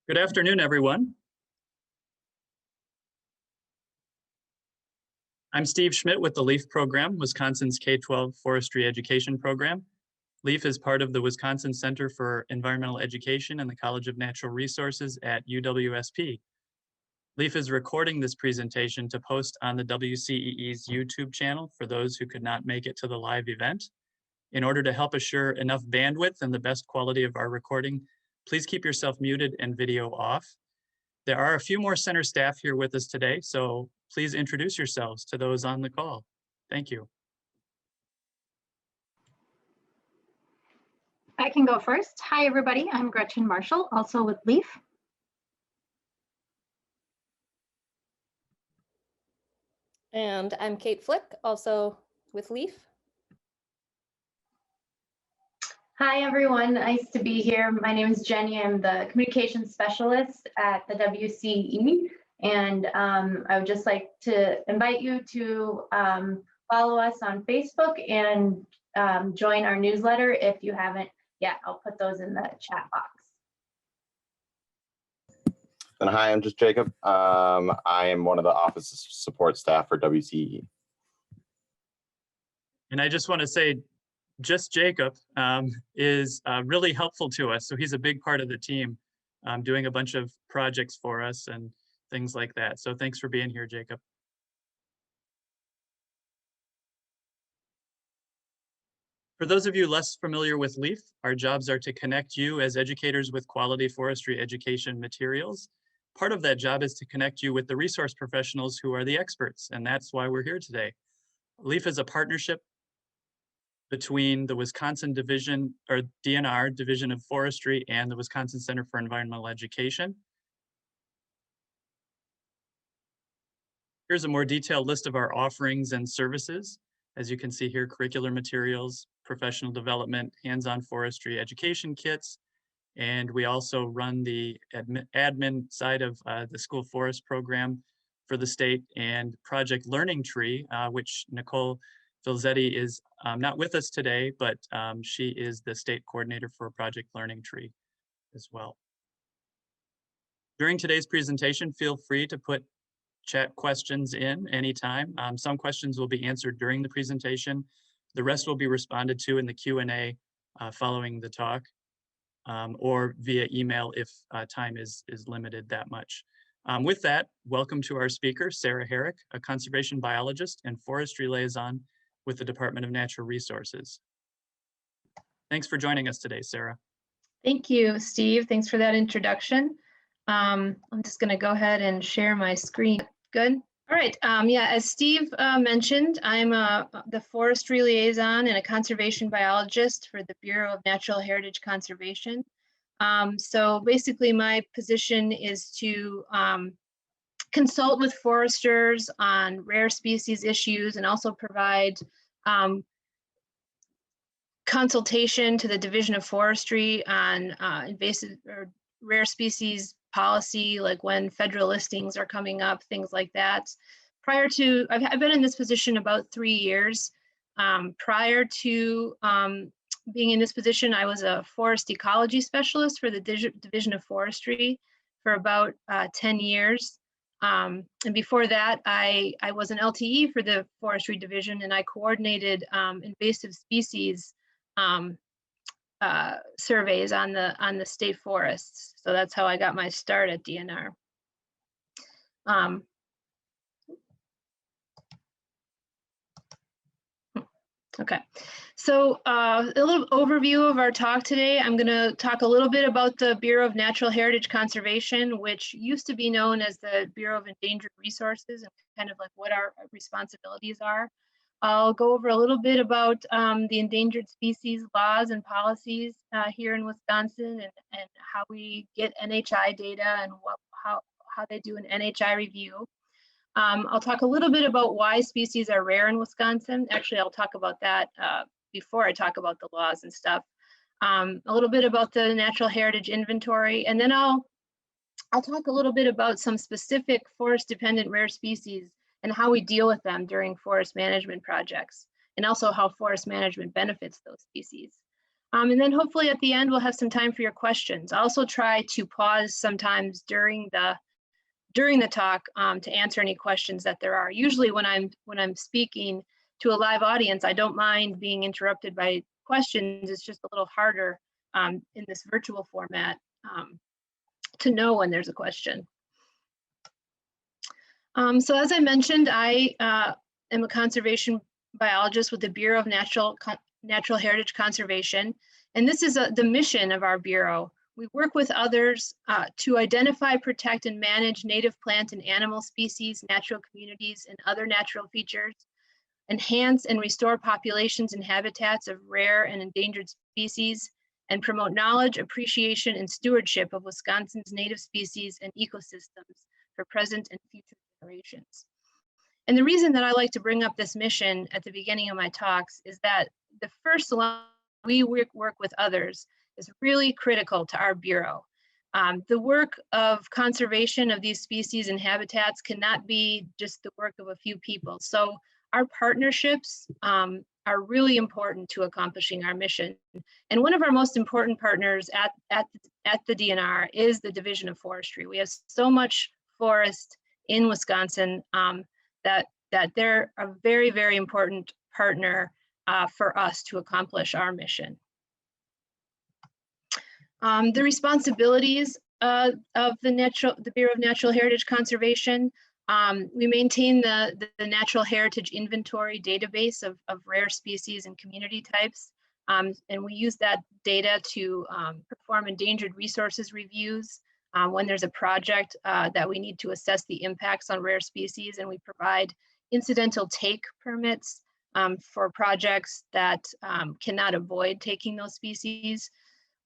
Good afternoon, everyone. I'm Steve Schmidt with the LEAF program, Wisconsin's K-12 forestry education program. LEAF is part of the Wisconsin Center for Environmental Education and the College of Natural Resources at UWSP. LEAF is recording this presentation to post on the WCEE's YouTube channel for those who could not make it to the live event. In order to help assure enough bandwidth and the best quality of our recording, please keep yourself muted and video off. There are a few more center staff here with us today, so please introduce yourselves to those on the call. Thank you. I can go first. Hi, everybody. I'm Gretchen Marshall, also with LEAF. And I'm Kate Flick, also with LEAF. Hi, everyone. Nice to be here. My name is Jenny. I'm the communications specialist at the WCE. And I would just like to invite you to follow us on Facebook and join our newsletter if you haven't yet. I'll put those in the chat box. And hi, I'm just Jacob. I am one of the office support staff for WCE. And I just want to say, just Jacob is really helpful to us. So he's a big part of the team, doing a bunch of projects for us and things like that. So thanks for being here, Jacob. For those of you less familiar with LEAF, our jobs are to connect you as educators with quality forestry education materials. Part of that job is to connect you with the resource professionals who are the experts, and that's why we're here today. LEAF is a partnership between the Wisconsin Division, or DNR, Division of Forestry, and the Wisconsin Center for Environmental Education. Here's a more detailed list of our offerings and services. As you can see here, curricular materials, professional development, hands-on forestry education kits, and we also run the admin side of the school forest program for the state, and Project Learning Tree, which Nicole Filzetti is not with us today, but she is the state coordinator for Project Learning Tree as well. During today's presentation, feel free to put chat questions in anytime. Some questions will be answered during the presentation. The rest will be responded to in the Q&A following the talk, or via email if time is limited that much. With that, welcome to our speaker, Sarah Herrick, a conservation biologist and forestry liaison with the Department of Natural Resources. Thanks for joining us today, Sarah. Thank you, Steve. Thanks for that introduction. I'm just going to go ahead and share my screen. Good. All right. Yeah, as Steve mentioned, I'm the forestry liaison and a conservation biologist for the Bureau of Natural Heritage Conservation. So basically, my position is to consult with foresters on rare species issues and also provide consultation to the Division of Forestry on invasive or rare species policy, like when federal listings are coming up, things like that. Prior to, I've been in this position about 3 years. Prior to being in this position, I was a forest ecology specialist for the Division of Forestry for about 10 years. And before that, I was an LTE for the Forestry Division, and I coordinated invasive species surveys on the state forests. So that's how I got my start at DNR. Okay, so a little overview of our talk today. I'm going to talk a little bit about the Bureau of Natural Heritage Conservation, which used to be known as the Bureau of Endangered Resources, and kind of like what our responsibilities are. I'll go over a little bit about the endangered species laws and policies here in Wisconsin, and how we get NHI data and how they do an NHI review. I'll talk a little bit about why species are rare in Wisconsin. Actually, I'll talk about that before I talk about the laws and stuff. A little bit about the Natural Heritage Inventory, and then I'll talk a little bit about some specific forest-dependent rare species and how we deal with them during forest management projects, and also how forest management benefits those species. And then hopefully at the end, we'll have some time for your questions. I also try to pause sometimes during the talk to answer any questions that there are. Usually when I'm speaking to a live audience, I don't mind being interrupted by questions. It's just a little harder in this virtual format to know when there's a question. So as I mentioned, I am a conservation biologist with the Bureau of Natural Heritage Conservation, and this is the mission of our Bureau. We work with others to identify, protect, and manage native plant and animal species, natural communities, and other natural features, enhance and restore populations and habitats of rare and endangered species, and promote knowledge, appreciation, and stewardship of Wisconsin's native species and ecosystems for present and future generations. And the reason that I like to bring up this mission at the beginning of my talks is that the first line, we work with others, is really critical to our Bureau. The work of conservation of these species and habitats cannot be just the work of a few people. So our partnerships are really important to accomplishing our mission. And one of our most important partners at the DNR is the Division of Forestry. We have so much forest in Wisconsin that they're a very, very important partner for us to accomplish our mission. The responsibilities of the Bureau of Natural Heritage Conservation. We maintain the Natural Heritage Inventory database of rare species and community types. And we use that data to perform endangered resources reviews when there's a project that we need to assess the impacts on rare species, and we provide incidental take permits for projects that cannot avoid taking those species.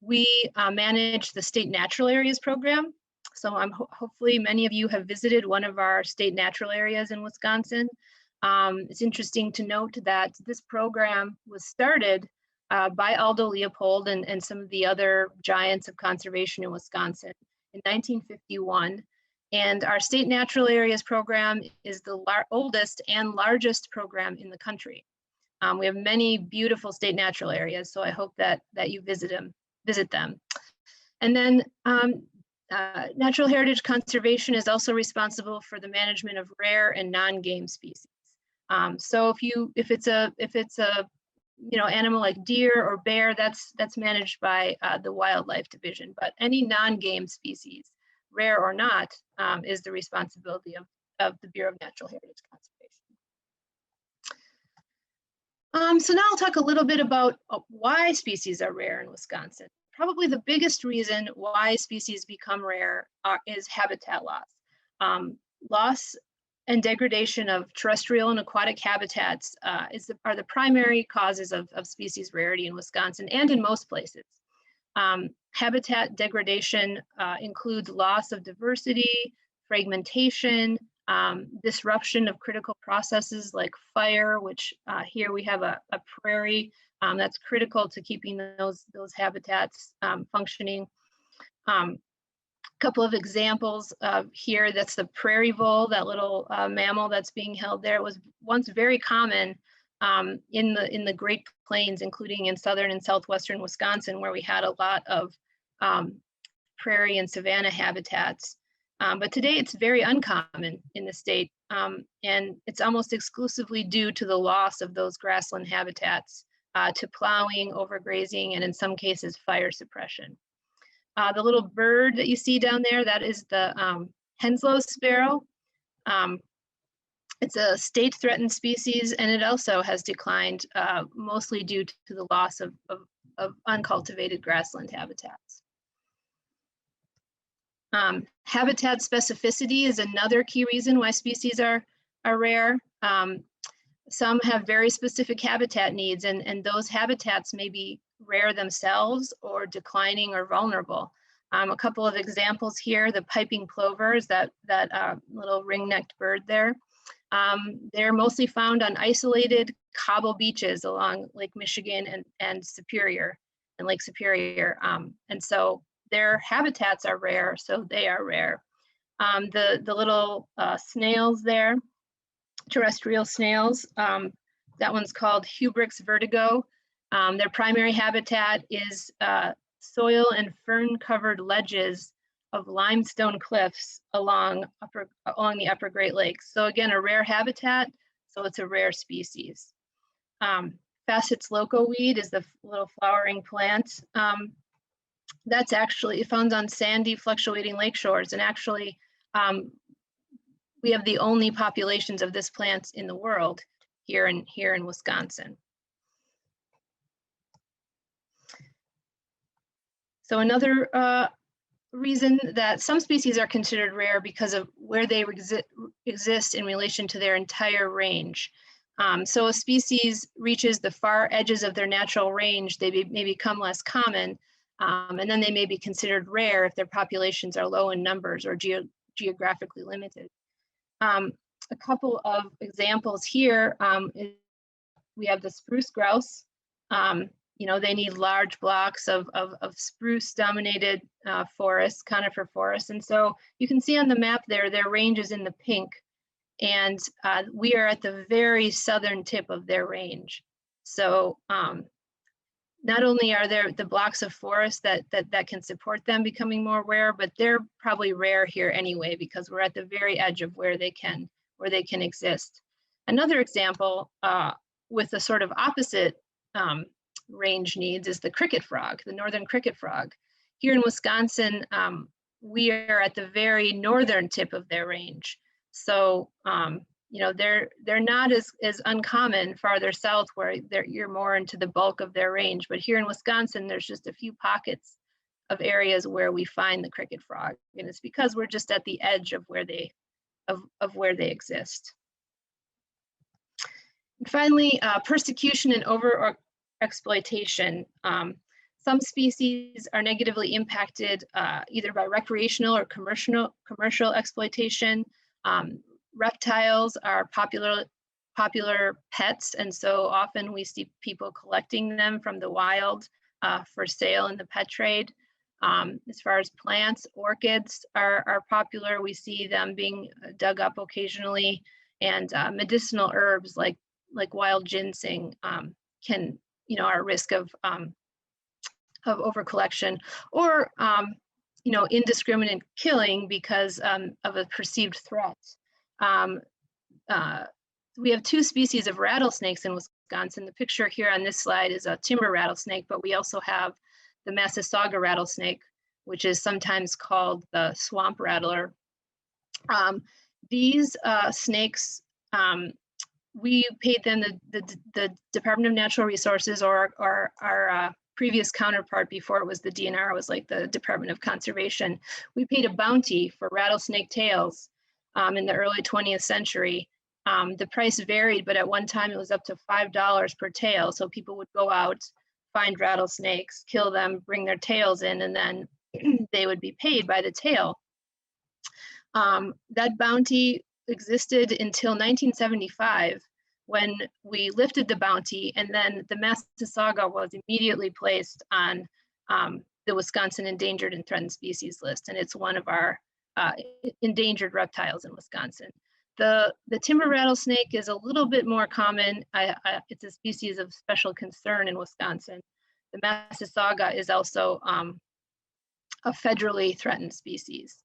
We manage the State Natural Areas Program. So hopefully many of you have visited one of our state natural areas in Wisconsin. It's interesting to note that this program was started by Aldo Leopold and some of the other giants of conservation in Wisconsin in 1951. And our State Natural Areas Program is the oldest and largest program in the country. We have many beautiful state natural areas, so I hope that you visit them. And then Natural Heritage Conservation is also responsible for the management of rare and non-game species. So if it's a animal like deer or bear, that's managed by the Wildlife Division. But any non-game species, rare or not, is the responsibility of the Bureau of Natural Heritage Conservation. So now I'll talk a little bit about why species are rare in Wisconsin. Probably the biggest reason why species become rare is habitat loss. Loss and degradation of terrestrial and aquatic habitats are the primary causes of species rarity in Wisconsin and in most places. Habitat degradation includes loss of diversity, fragmentation, disruption of critical processes like fire, which here we have a prairie that's critical to keeping those habitats functioning. Couple of examples here, that's the prairie vole, that little mammal that's being held there. It was once very common in the Great Plains, including in southern and southwestern Wisconsin, where we had a lot of prairie and savanna habitats. But today it's very uncommon in the state, and it's almost exclusively due to the loss of those grassland habitats to plowing, overgrazing, and in some cases fire suppression. The little bird that you see down there, that is the Henslow sparrow. It's a state threatened species, and it also has declined mostly due to the loss of uncultivated grassland habitats. Habitat specificity is another key reason why species are rare. Some have very specific habitat needs, and those habitats may be rare themselves or declining or vulnerable. A couple of examples here, the piping plovers, that little ring-necked bird there. They're mostly found on isolated cobble beaches along Lake Michigan and Superior, and Lake Superior. And so their habitats are rare, so they are rare. The little snails there, terrestrial snails, that one's called Hubrix vertigo. Their primary habitat is soil and fern-covered ledges of limestone cliffs along the upper Great Lakes. So again, a rare habitat, so it's a rare species. Facet's locoweed is the little flowering plant. That's actually found on sandy, fluctuating lake shores, and actually we have the only populations of this plant in the world here in Wisconsin. So another reason that some species are considered rare because of where they exist in relation to their entire range. So a species reaches the far edges of their natural range, they may become less common, and then they may be considered rare if their populations are low in numbers or geographically limited. A couple of examples here, we have the spruce grouse. You know, they need large blocks of spruce dominated forests, conifer forests. And so you can see on the map there, their range is in the pink. And we are at the very southern tip of their range. So not only are there the blocks of forest that can support them becoming more rare, but they're probably rare here anyway, because we're at the very edge of where they can exist. Another example with a sort of opposite range needs is the cricket frog, the northern cricket frog. Here in Wisconsin, we are at the very northern tip of their range. So, you know, they're not as uncommon farther south where you're more into the bulk of their range. But here in Wisconsin, there's just a few pockets of areas where we find the cricket frog. And it's because we're just at the edge of where they exist. And finally, persecution and over-exploitation. Some species are negatively impacted either by recreational or commercial exploitation. Reptiles are popular pets, and so often we see people collecting them from the wild for sale in the pet trade. As far as plants, orchids are popular. We see them being dug up occasionally, and medicinal herbs like wild ginseng can, you know, are at risk of overcollection, or you know, indiscriminate killing because of a perceived threat. We have two species of rattlesnakes in Wisconsin. The picture here on this slide is a timber rattlesnake, but we also have the Massasauga rattlesnake, which is sometimes called the swamp rattler. These snakes, we paid them the Department of Natural Resources, or our previous counterpart before it was the DNR, was like the Department of Conservation. We paid a bounty for rattlesnake tails in the early 20th century. The price varied, but at one time it was up to $5 per tail. So people would go out, find rattlesnakes, kill them, bring their tails in, and then they would be paid by the tail. That bounty existed until 1975, when we lifted the bounty, and then the Massasauga was immediately placed on the Wisconsin Endangered and Threatened Species list, and it's one of our endangered reptiles in Wisconsin. The timber rattlesnake is a little bit more common. It's a species of special concern in Wisconsin. The Massasauga is also a federally threatened species.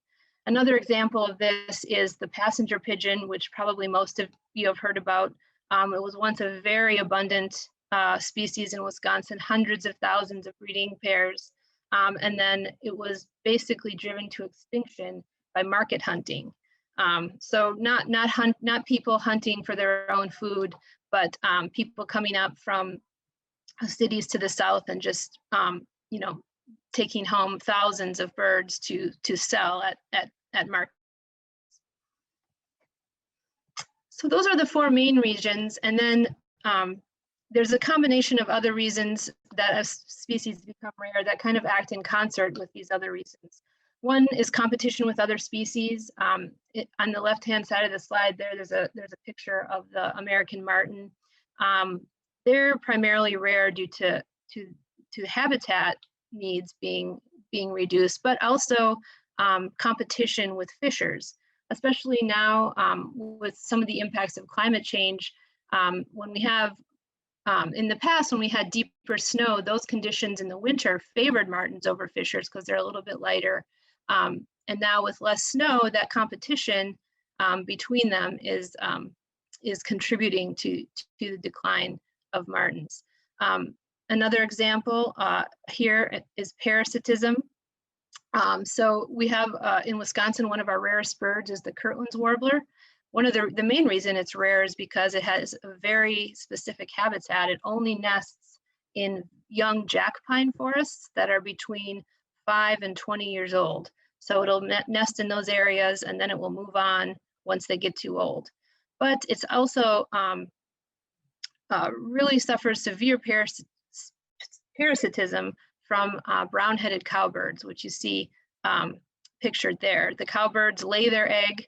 Another example of this is the passenger pigeon, which probably most of you have heard about. It was once a very abundant species in Wisconsin, hundreds of thousands of breeding pairs, and then it was basically driven to extinction by market hunting. So not people hunting for their own food, but people coming up from cities to the south and just you know, taking home thousands of birds to sell at market. So those are the four main regions, and then there's a combination of other reasons that a species become rare that kind of act in concert with these other reasons. One is competition with other species. On the left-hand side of the slide there's a picture of the American marten. They're primarily rare due to habitat needs being reduced, but also competition with fishers, especially now with some of the impacts of climate change. When we have In the past, when we had deeper snow, those conditions in the winter favored martins over fishers because they're a little bit lighter. And now with less snow, that competition between them is contributing to the decline of martins. Another example here is parasitism. So we have in Wisconsin, one of our rarest birds is the Kirtland's warbler. One of the main reason it's rare is because it has a very specific habitat. It only nests in young jack pine forests that are between 5 and 20 years old. So it'll nest in those areas and then it will move on once they get too old. But it's also really suffers severe parasitism from brown-headed cowbirds, which you see pictured there. The cowbirds lay their egg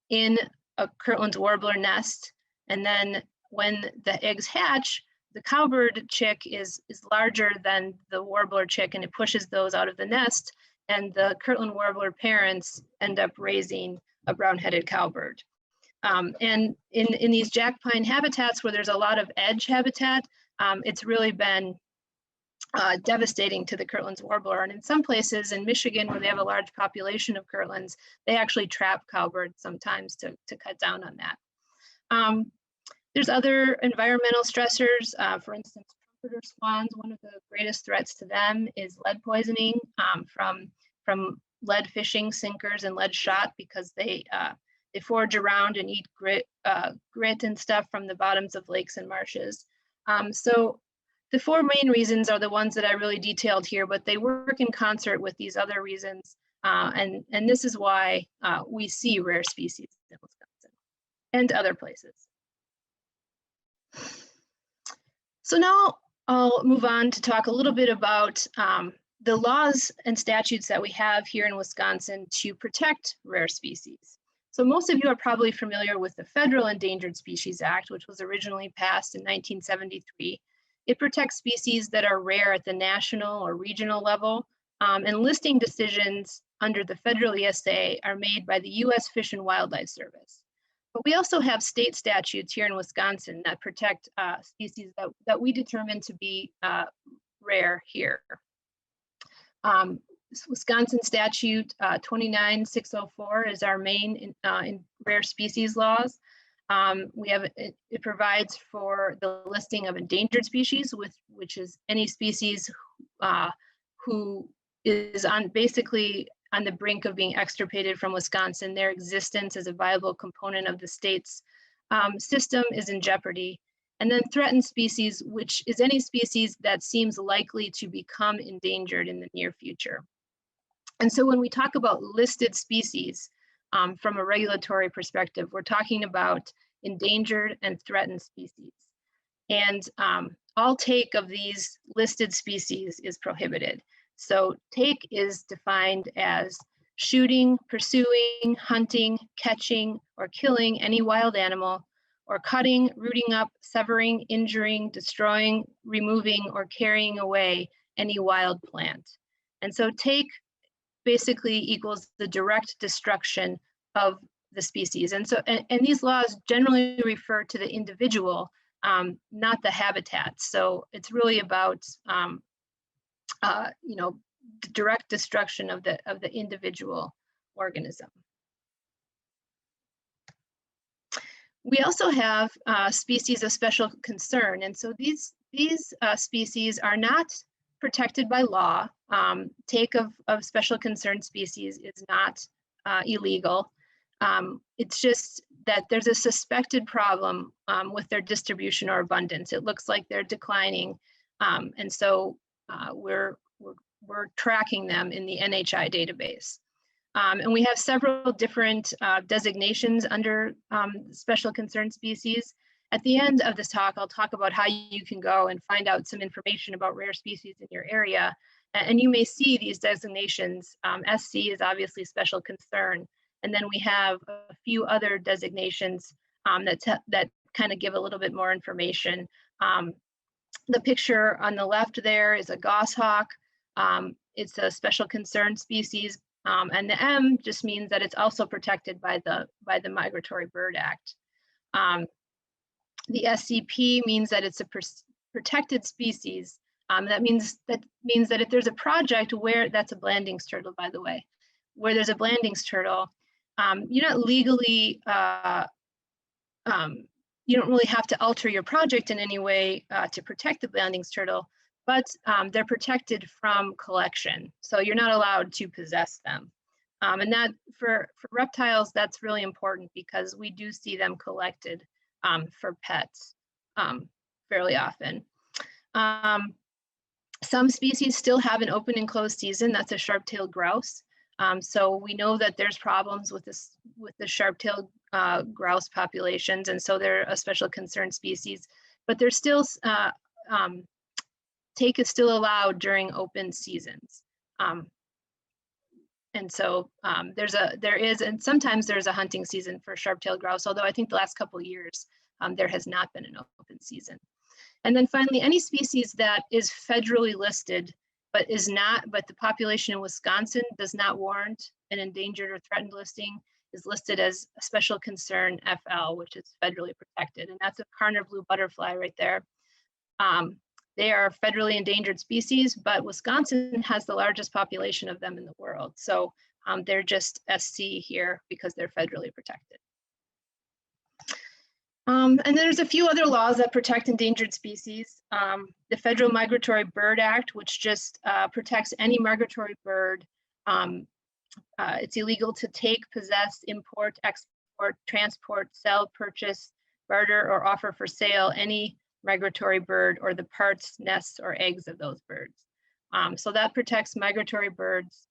in a Kirtland's warbler nest, and then when the eggs hatch, the cowbird chick is larger than the warbler chick, and it pushes those out of the nest, and the Kirtland warbler parents end up raising a brown-headed cowbird. And in these jack pine habitats where there's a lot of edge habitat, it's really been devastating to the Kirtland's warbler. And in some places in Michigan where they have a large population of Kirtlands, they actually trap cowbirds sometimes to cut down on that. There's other environmental stressors. For instance, trumpeter swans, one of the greatest threats to them is lead poisoning from lead fishing sinkers and lead shot, because they forage around and eat grit and stuff from the bottoms of lakes and marshes. So the four main reasons are the ones that I really detailed here, but they work in concert with these other reasons. And this is why we see rare species in Wisconsin and other places. So now I'll move on to talk a little bit about the laws and statutes that we have here in Wisconsin to protect rare species. So most of you are probably familiar with the Federal Endangered Species Act, which was originally passed in 1973. It protects species that are rare at the national or regional level, and listing decisions under the federal ESA are made by the U.S. Fish and Wildlife Service. But we also have state statutes here in Wisconsin that protect species that we determine to be rare here. Wisconsin statute 29604 is our main in rare species laws. It provides for the listing of endangered species, which is any species who is basically on the brink of being extirpated from Wisconsin. Their existence as a viable component of the state's system is in jeopardy. And then threatened species, which is any species that seems likely to become endangered in the near future. And so when we talk about listed species from a regulatory perspective, we're talking about endangered and threatened species. And all take of these listed species is prohibited. So take is defined as shooting, pursuing, hunting, catching, or killing any wild animal, or cutting, rooting up, severing, injuring, destroying, removing, or carrying away any wild plant. And so take basically equals the direct destruction of the species. And so, and these laws generally refer to the individual, not the habitat. So it's really about, you know, direct destruction of the individual organism. We also have species of special concern. And so these species are not protected by law. Take of special concern species is not illegal. It's just that there's a suspected problem with their distribution or abundance. It looks like they're declining. And so we're tracking them in the NHI database. And we have several different designations under special concern species. At the end of this talk, I'll talk about how you can go and find out some information about rare species in your area. And you may see these designations. SC is obviously special concern. And then we have a few other designations that kind of give a little bit more information. The picture on the left there is a goshawk. It's a special concern species. And the M just means that it's also protected by the Migratory Bird Act. The SCP means that it's a protected species, that means that if there's a project where, that's a Blanding's turtle, by the way, where there's a Blanding's turtle, you're not legally, you don't really have to alter your project in any way to protect the Blanding's turtle, but they're protected from collection. So you're not allowed to possess them. And that for reptiles, that's really important because we do see them collected for pets fairly often. Some species still have an open and closed season. That's a sharp-tailed grouse. So we know that there's problems with the sharp-tailed grouse populations, and so they're a special concern species. But there's still take is still allowed during open seasons. And so there is, and sometimes there's a hunting season for sharp-tailed grouse, although I think the last couple of years there has not been an open season. And then finally, any species that is federally listed, but the population in Wisconsin does not warrant an endangered or threatened listing, is listed as a special concern FL, which is federally protected. And that's a Karner blue butterfly right there. They are federally endangered species, but Wisconsin has the largest population of them in the world. So they're just SC here because they're federally protected. And there's a few other laws that protect endangered species. The Federal Migratory Bird Act, which just protects any migratory bird. It's illegal to take, possess, import, export, transport, sell, purchase, barter, or offer for sale any migratory bird or the parts, nests, or eggs of those birds. So that protects migratory birds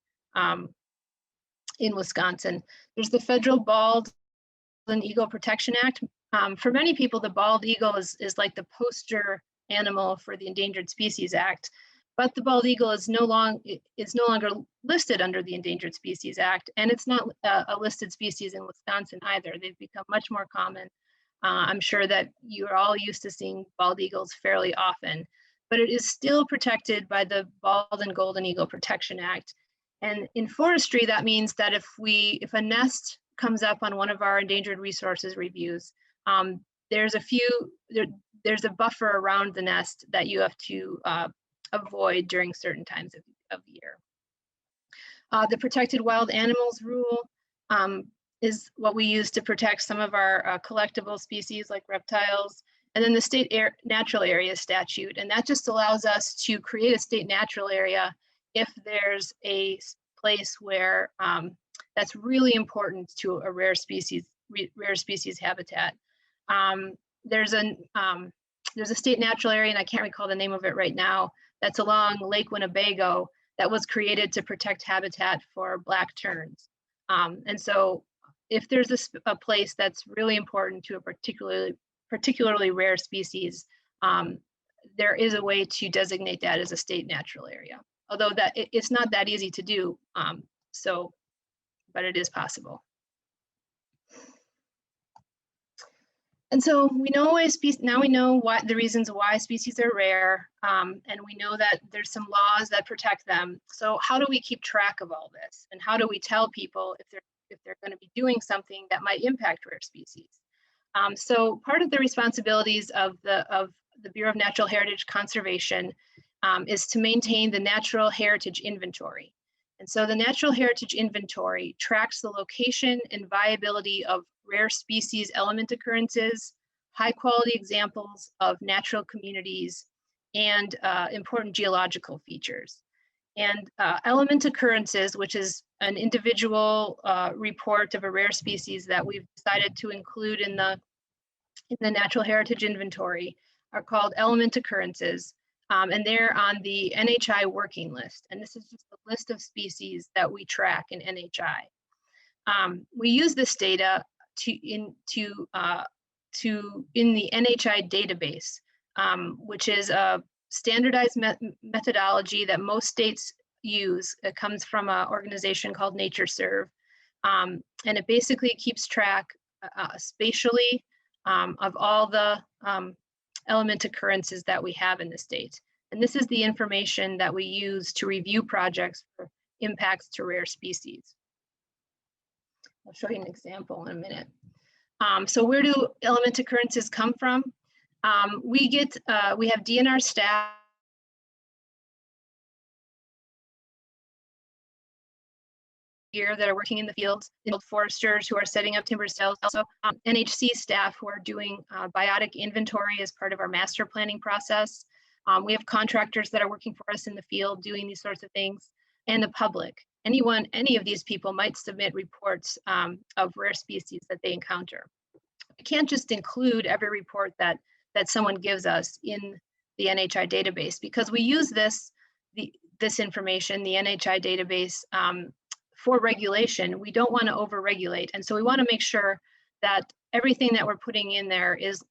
in Wisconsin. There's the Federal Bald Eagle Protection Act. For many people, the bald eagle is like the poster animal for the Endangered Species Act, but the bald eagle is no longer listed under the Endangered Species Act, and it's not a listed species in Wisconsin either. They've become much more common. I'm sure that you're all used to seeing bald eagles fairly often, but it is still protected by the Bald and Golden Eagle Protection Act. And in forestry, that means that if a nest comes up on one of our endangered resources reviews, there's a buffer around the nest that you have to avoid during certain times of the year. The Protected Wild Animals Rule is what we use to protect some of our collectible species like reptiles. And then the State Natural Area Statute, and that just allows us to create a state natural area if there's a place where that's really important to a rare species habitat. There's a state natural area, and I can't recall the name of it right now, that's along Lake Winnebago that was created to protect habitat for black terns. And so if there's a place that's really important to a particularly rare species, there is a way to designate that as a state natural area. Although it's not that easy to do, but it is possible. And so we know now we know what the reasons why species are rare, and we know that there's some laws that protect them. So how do we keep track of all this, and how do we tell people if they're going to be doing something that might impact rare species? So part of the responsibilities of the Bureau of Natural Heritage Conservation is to maintain the Natural Heritage Inventory. And so the Natural Heritage Inventory tracks the location and viability of rare species element occurrences, high quality examples of natural communities, and important geological features. And element occurrences, which is an individual report of a rare species that we've decided to include in the Natural Heritage Inventory, are called element occurrences. And they're on the NHI working list. And this is just a list of species that we track in NHI. We use this data in the NHI database, which is a standardized methodology that most states use. It comes from an organization called NatureServe. And it basically keeps track spatially of all the element occurrences that we have in the state. And this is the information that we use to review projects for impacts to rare species. I'll show you an example in a minute. So where do element occurrences come from? We have DNR staff here that are working in the fields, foresters who are setting up timber sales, also NHC staff who are doing biotic inventory as part of our master planning process. We have contractors that are working for us in the field doing these sorts of things, and the public. Any of these people might submit reports of rare species that they encounter. We can't just include every report that someone gives us in the NHI database, because we use this information, the NHI database, for regulation. We don't want to over-regulate, and so we want to make sure that everything that we're putting in there is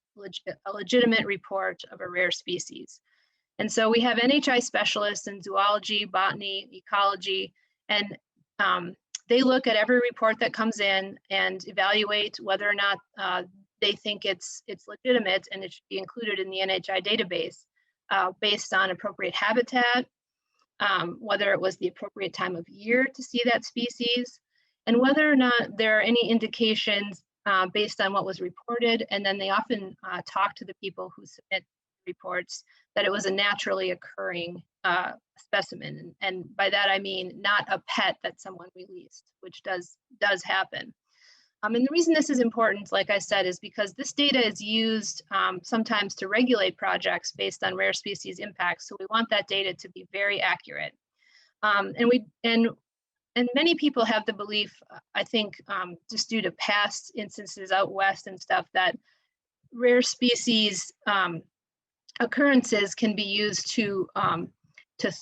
a legitimate report of a rare species. And so we have NHI specialists in zoology, botany, ecology, and they look at every report that comes in and evaluate whether or not they think it's legitimate and it should be included in the NHI database based on appropriate habitat, whether it was the appropriate time of year to see that species, and whether or not there are any indications based on what was reported. And then they often talk to the people who submit reports that it was a naturally occurring specimen. And by that, I mean not a pet that someone released, which does happen. And the reason this is important, like I said, is because this data is used sometimes to regulate projects based on rare species impacts. So we want that data to be very accurate. And many people have the belief, I think, just due to past instances out west and stuff, that rare species occurrences can be used to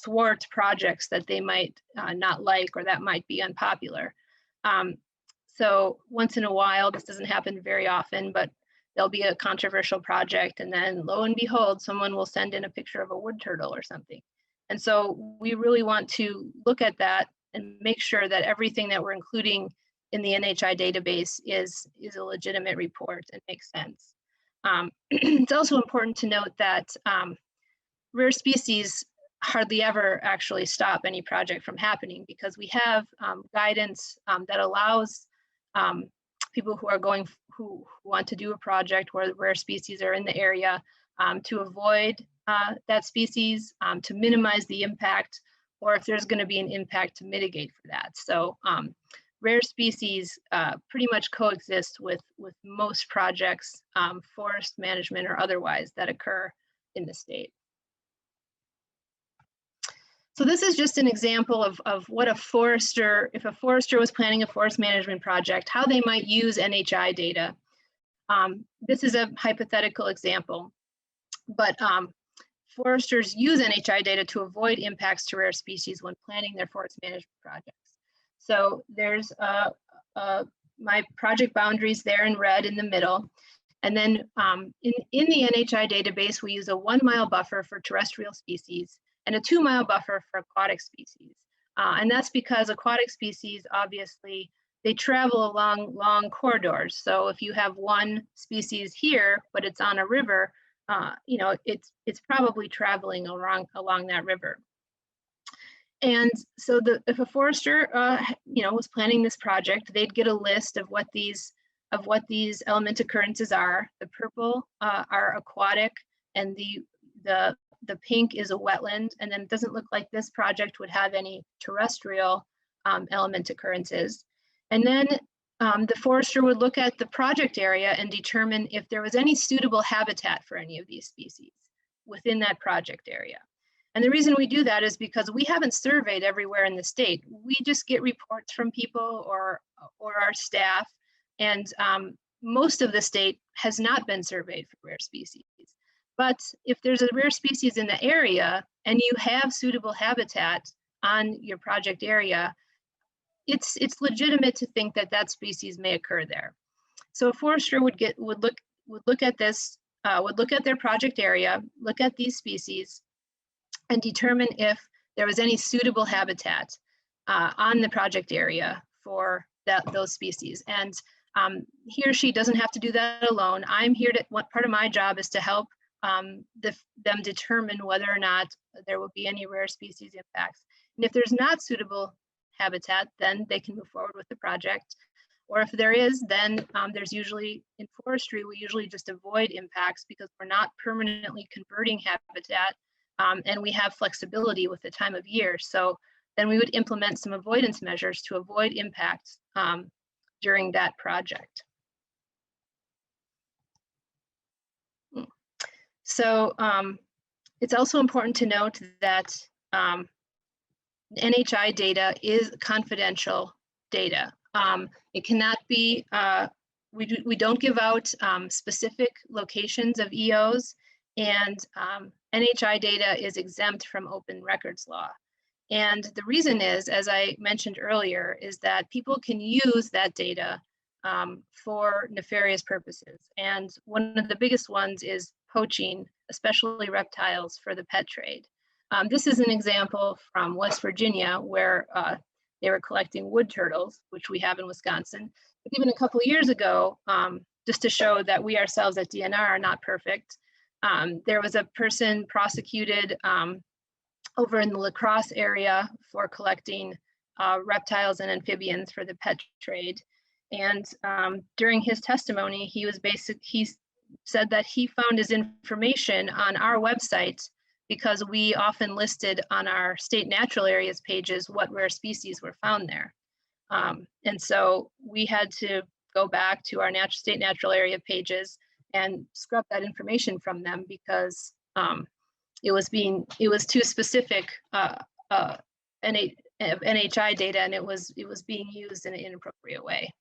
thwart projects that they might not like or that might be unpopular. So once in a while, this doesn't happen very often, but there'll be a controversial project, and then lo and behold, someone will send in a picture of a wood turtle or something. And so we really want to look at that and make sure that everything that we're including in the NHI database is a legitimate report and makes sense. It's also important to note that rare species hardly ever actually stop any project from happening, because we have guidance that allows people who want to do a project where rare species are in the area to avoid that species, to minimize the impact, or if there's going to be an impact, to mitigate for that. So rare species pretty much coexist with most projects, forest management or otherwise, that occur in the state. So this is just an example of what if a forester was planning a forest management project, how they might use NHI data. This is a hypothetical example, but foresters use NHI data to avoid impacts to rare species when planning their forest management projects. So there's my project boundaries there in red in the middle. And then in the NHI database, we use a 1 mile buffer for terrestrial species and a 2 mile buffer for aquatic species. And that's because aquatic species, obviously, they travel along long corridors. So if you have one species here, but it's on a river, it's probably traveling along that river. And so if a forester, was planning this project, they'd get a list of what these element occurrences are. The purple are aquatic, and the pink is a wetland, and then it doesn't look like this project would have any terrestrial element occurrences. And then the forester would look at the project area and determine if there was any suitable habitat for any of these species within that project area. And the reason we do that is because we haven't surveyed everywhere in the state. We just get reports from people or our staff, and most of the state has not been surveyed for rare species. But if there's a rare species in the area and you have suitable habitat on your project area, it's legitimate to think that that species may occur there. So a forester would look at this, would look at their project area, look at these species, and determine if there was any suitable habitat on the project area for those species. And he or she doesn't have to do that alone. I'm here to, part of my job is to help them determine whether or not there will be any rare species impacts. And if there's not suitable habitat, then they can move forward with the project. Or if there is, then there's usually, in forestry, we usually just avoid impacts because we're not permanently converting habitat, and we have flexibility with the time of year. So then we would implement some avoidance measures to avoid impacts during that project. So it's also important to note that NHI data is confidential data. It cannot be, we don't give out specific locations of EOs, and NHI data is exempt from open records law. And the reason is, as I mentioned earlier, is that people can use that data for nefarious purposes. And one of the biggest ones is poaching, especially reptiles, for the pet trade. This is an example from West Virginia where they were collecting wood turtles, which we have in Wisconsin. But even a couple of years ago, just to show that we ourselves at DNR are not perfect, there was a person prosecuted over in the La Crosse area for collecting reptiles and amphibians for the pet trade. And during his testimony, he said that he found his information on our website because we often listed on our state natural areas pages what rare species were found there. And so we had to go back to our state natural area pages and scrub that information from them because it was too specific NHI data, and it was being used in an inappropriate way.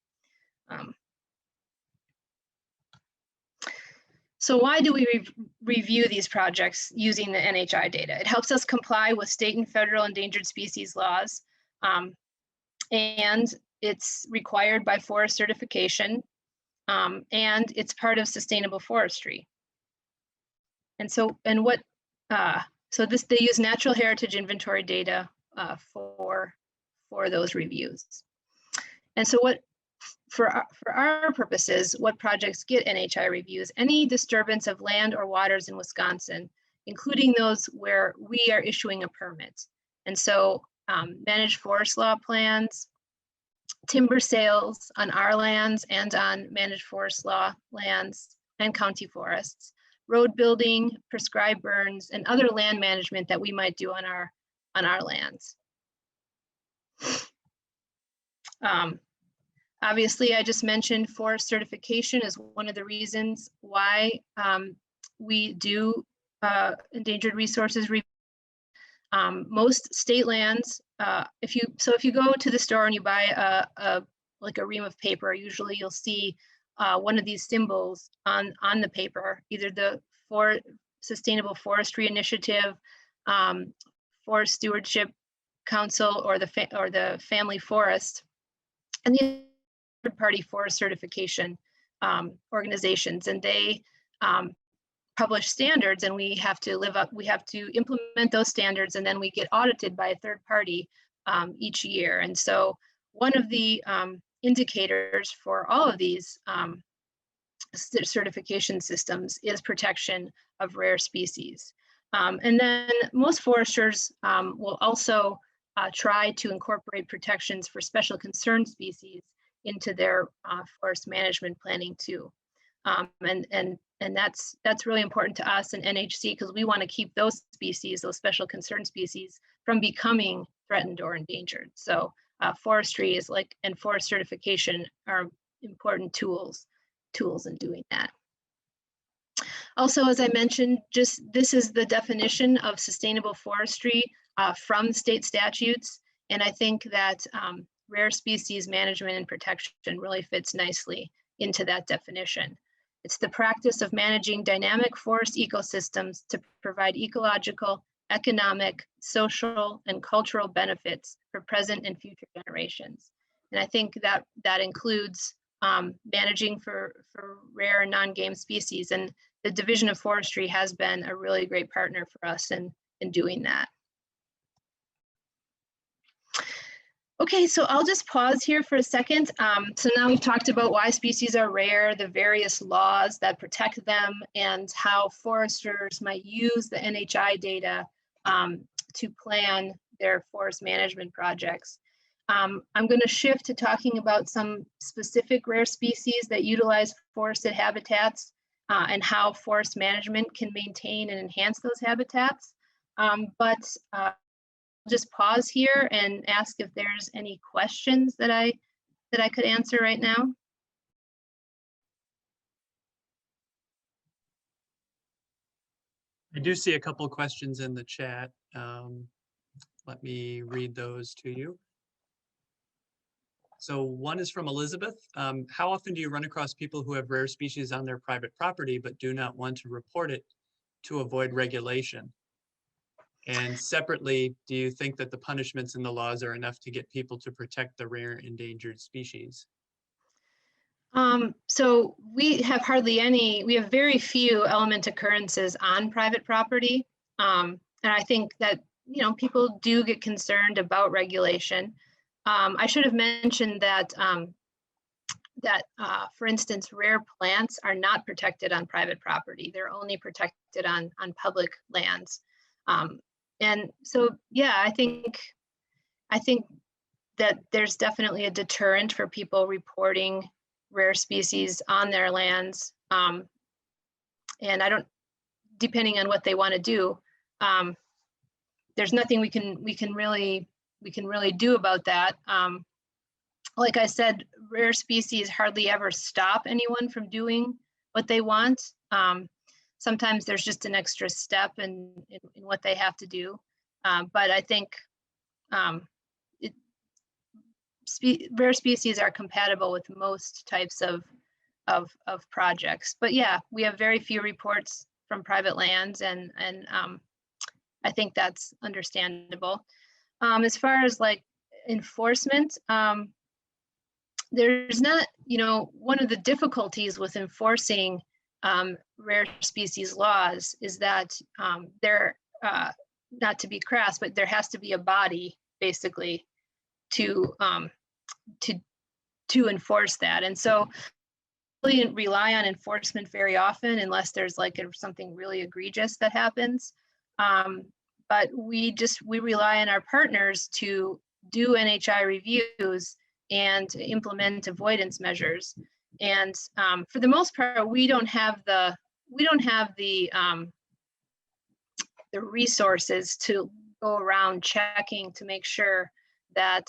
So why do we review these projects using the NHI data? It helps us comply with state and federal endangered species laws, and it's required by forest certification, and it's part of sustainable forestry. And so, they use natural heritage inventory data for those reviews. And so for our purposes, what projects get NHI reviews? Any disturbance of land or waters in Wisconsin, including those where we are issuing a permit. And so managed forest law plans, timber sales on our lands and on managed forest law lands and county forests, road building, prescribed burns, and other land management that we might do on our lands. Obviously, I just mentioned forest certification is one of the reasons why we do endangered resources review. Most state lands, if you go to the store and you buy like a ream of paper, usually you'll see one of these symbols on the paper, either the Sustainable Forestry Initiative, Forest Stewardship Council, or the Family Forest, and the third-party forest certification organizations, and they publish standards, and we have to implement those standards, and then we get audited by a third party each year. And so one of the indicators for all of these certification systems is protection of rare species. And then most foresters will also try to incorporate protections for special concern species into their forest management planning too. And that's really important to us in NHC because we want to keep those species, those special concern species, from becoming threatened or endangered. So forestry and forest certification are important tools in doing that. Also, as I mentioned, this is the definition of sustainable forestry from state statutes. And I think that rare species management and protection really fits nicely into that definition. It's the practice of managing dynamic forest ecosystems to provide ecological, economic, social, and cultural benefits for present and future generations. And I think that includes managing for rare and non-game species. And the Division of Forestry has been a really great partner for us in doing that. Okay, so I'll just pause here for a second. So now we've talked about why species are rare, the various laws that protect them, and how foresters might use the NHI data to plan their forest management projects. I'm going to shift to talking about some specific rare species that utilize forested habitats and how forest management can maintain and enhance those habitats. But just pause here and ask if there's any questions that I could answer right now. I do see a couple of questions in the chat. Let me read those to you. So one is from Elizabeth. How often do you run across people who have rare species on their private property but do not want to report it to avoid regulation? And separately, do you think that the punishments in the laws are enough to get people to protect the rare endangered species? So we have we have very few element occurrences on private property. And I think that, people do get concerned about regulation. I should have mentioned that, for instance, rare plants are not protected on private property. They're only protected on public lands. And so, yeah, I think that there's definitely a deterrent for people reporting rare species on their lands. And depending on what they want to do, there's nothing we can really do about that. Like I said, rare species hardly ever stop anyone from doing what they want. Sometimes there's just an extra step in what they have to do. But I think rare species are compatible with most types of projects. But yeah, we have very few reports from private lands, and I think that's understandable. As far as like enforcement, there's not, one of the difficulties with enforcing rare species laws is that they're not to be crass, but there has to be a body basically to enforce that. And so we really rely on enforcement very often unless there's like something really egregious that happens. But we rely on our partners to do NHI reviews and implement avoidance measures. And for the most part, we don't have the resources to go around checking to make sure that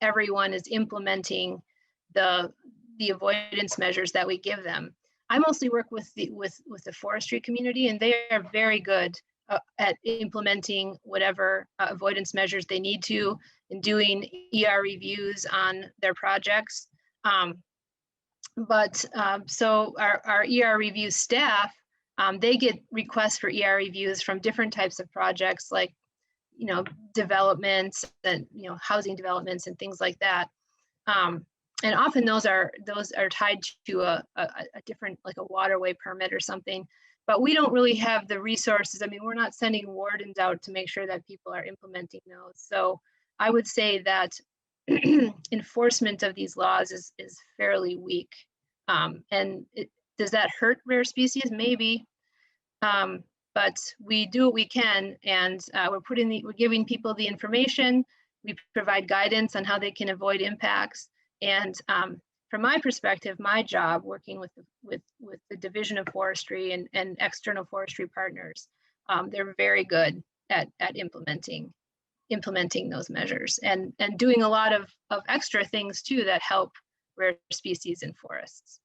everyone is implementing the avoidance measures that we give them. I mostly work with the forestry community, and they are very good at implementing whatever avoidance measures they need to, and doing ER reviews on their projects. So our ER review staff, they get requests for ER reviews from different types of projects, like developments and housing developments and things like that. And often those are tied to a different, like a waterway permit or something. But we don't really have the resources. I mean, we're not sending wardens out to make sure that people are implementing those. So I would say that enforcement of these laws is fairly weak. And does that hurt rare species? Maybe. But we do what we can, and we're giving people the information. We provide guidance on how they can avoid impacts. And from my perspective, my job working with the Division of Forestry and external forestry partners, they're very good at implementing those measures and doing a lot of extra things too that help rare species in forests.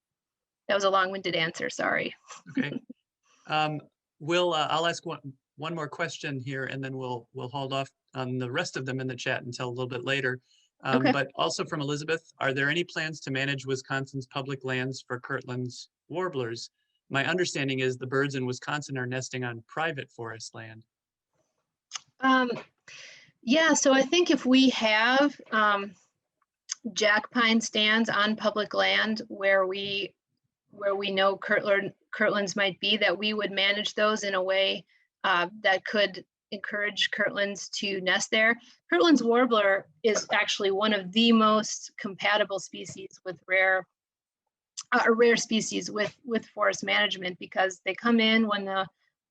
That was a long-winded answer, sorry. Okay. I'll ask one more question here, and then we'll hold off on the rest of them in the chat until a little bit later. Okay. But also from Elizabeth, are there any plans to manage Wisconsin's public lands for Kirtland's warblers? My understanding is the birds in Wisconsin are nesting on private forest land. Yeah, so I think if we have jack pine stands on public land where we know Kirtlands might be, that we would manage those in a way that could encourage Kirtlands to nest there. Kirtland's warbler is actually one of the most compatible species with rare species with forest management, because they come in when the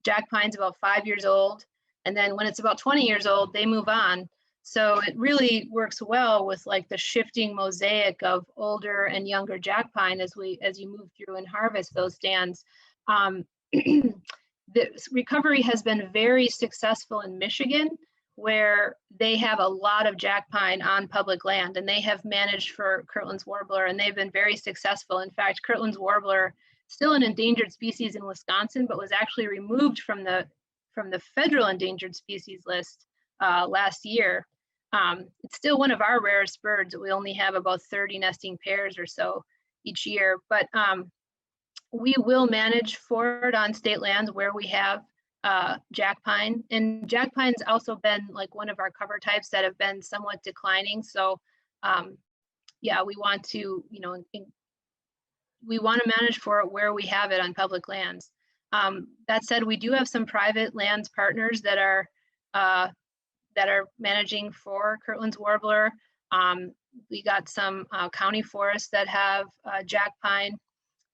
jack pine's about 5 years old, and then when it's about 20 years old, they move on. So it really works well with like the shifting mosaic of older and younger jack pine as you move through and harvest those stands. The recovery has been very successful in Michigan, where they have a lot of jack pine on public land, and they have managed for Kirtland's warbler, and they've been very successful. In fact, Kirtland's warbler, still an endangered species in Wisconsin, but was actually removed from the federal endangered species list last year. It's still one of our rarest birds. We only have about 30 nesting pairs or so each year, but we will manage for it on state lands where we have jack pine. And jack pine's also been like one of our cover types that have been somewhat declining. So yeah, we want to, we want to manage for it where we have it on public lands. That said, we do have some private lands partners that are managing for Kirtland's warbler. We got some county forests that have jack pine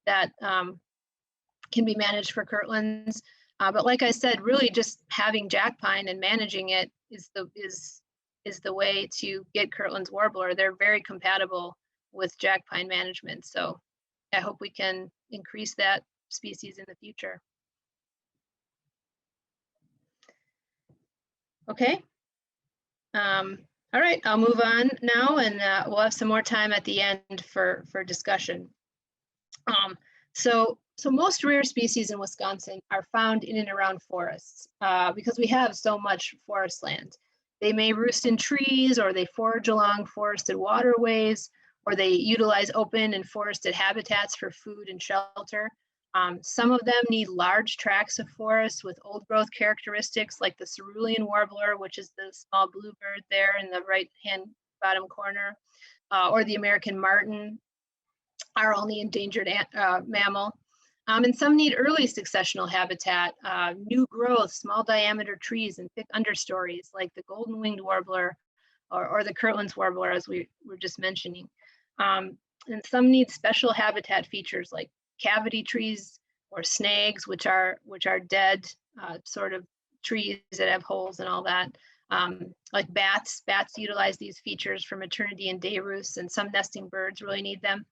that can be managed for Kirtland's. But like I said, really just having jack pine and managing it is the way to get Kirtland's warbler. They're very compatible with jack pine management. So I hope we can increase that species in the future. Okay. All right, I'll move on now, and we'll have some more time at the end for discussion. So most rare species in Wisconsin are found in and around forests because we have so much forest land. They may roost in trees, or they forage along forested waterways, or they utilize open and forested habitats for food and shelter. Some of them need large tracts of forest with old growth characteristics, like the cerulean warbler, which is the small bluebird there in the right-hand bottom corner, or the American martin, our only endangered mammal. And some need early successional habitat, new growth, small diameter trees and thick understories, like the golden-winged warbler or the Kirtland's warbler, as we were just mentioning. And some need special habitat features like cavity trees or snags, which are dead sort of trees that have holes and all that. Like bats utilize these features for maternity and day roosts, and some nesting birds really need them.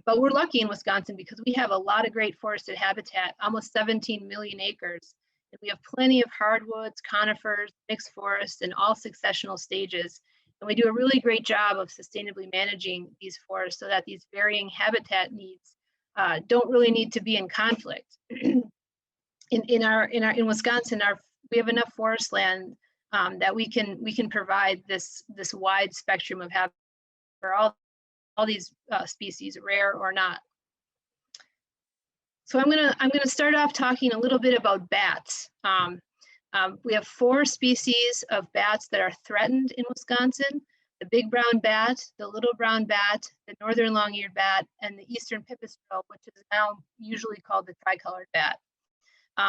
But we're lucky in Wisconsin because we have a lot of great forested habitat, almost 17 million acres. And we have plenty of hardwoods, conifers, mixed forests, and all successional stages. And we do a really great job of sustainably managing these forests so that these varying habitat needs don't really need to be in conflict. In Wisconsin, we have enough forest land that we can provide this wide spectrum of habitat for all these species, rare or not. So I'm gonna start off talking a little bit about bats. We have 4 species of bats that are threatened in Wisconsin: the big brown bat, the little brown bat, the northern long-eared bat, and the eastern pipistrelle, which is now usually called the tricolored bat.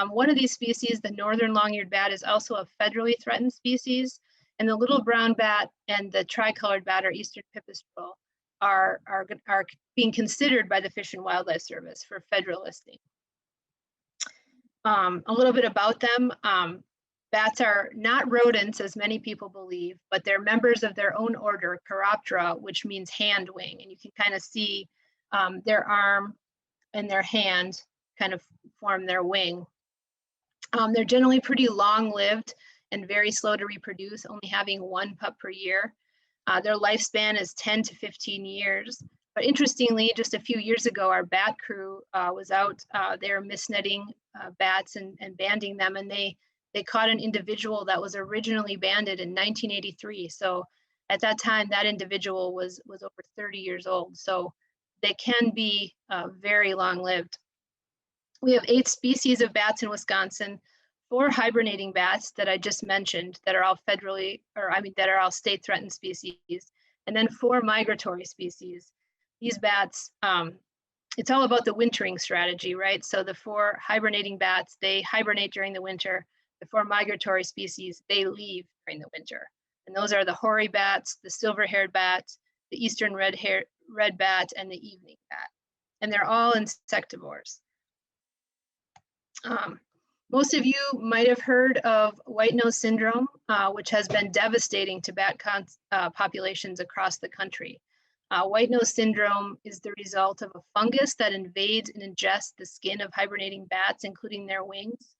One of these species, the northern long-eared bat, is also a federally threatened species, and the little brown bat and the tricolored bat, or eastern pipistrelle, are being considered by the Fish and Wildlife Service for federal listing. A little bit about them. Bats are not rodents, as many people believe, but they're members of their own order, Chiroptera, which means hand wing. And you can kind of see their arm and their hand kind of form their wing. They're generally pretty long-lived and very slow to reproduce, only having 1 pup per year. Their lifespan is 10 to 15 years. But interestingly, just a few years ago, our bat crew was out there misnetting bats and banding them, and they caught an individual that was originally banded in 1983. So at that time, that individual was over 30 years old. So they can be very long-lived. We have 8 species of bats in Wisconsin, 4 hibernating bats that I just mentioned that are all that are all state threatened species, and then 4 migratory species. These bats, it's all about the wintering strategy, right? So the 4 hibernating bats, they hibernate during the winter. The 4 migratory species, they leave during the winter. And those are the hoary bats, the silver-haired bat, the eastern red bat, and the evening bat. And they're all insectivores. Most of you might have heard of white nose syndrome, which has been devastating to bat populations across the country. White nose syndrome is the result of a fungus that invades and ingests the skin of hibernating bats, including their wings.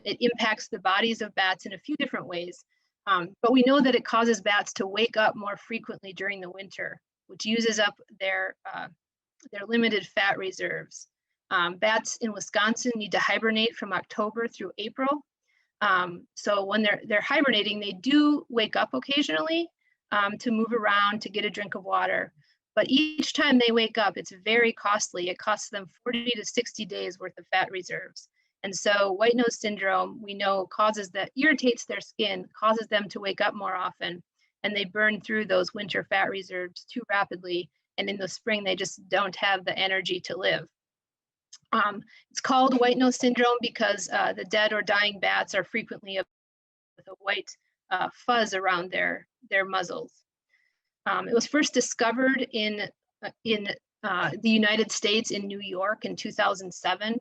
It impacts the bodies of bats in a few different ways, but we know that it causes bats to wake up more frequently during the winter, which uses up their limited fat reserves. Bats in Wisconsin need to hibernate from October through April. So when they're hibernating, they do wake up occasionally to move around, to get a drink of water. But each time they wake up, it's very costly. It costs them 40 to 60 days worth of fat reserves. And so white nose syndrome, we know, irritates their skin, causes them to wake up more often, and they burn through those winter fat reserves too rapidly. And in the spring, they just don't have the energy to live. It's called white nose syndrome because the dead or dying bats are frequently with a white fuzz around their muzzles. It was first discovered in the United States in New York in 2007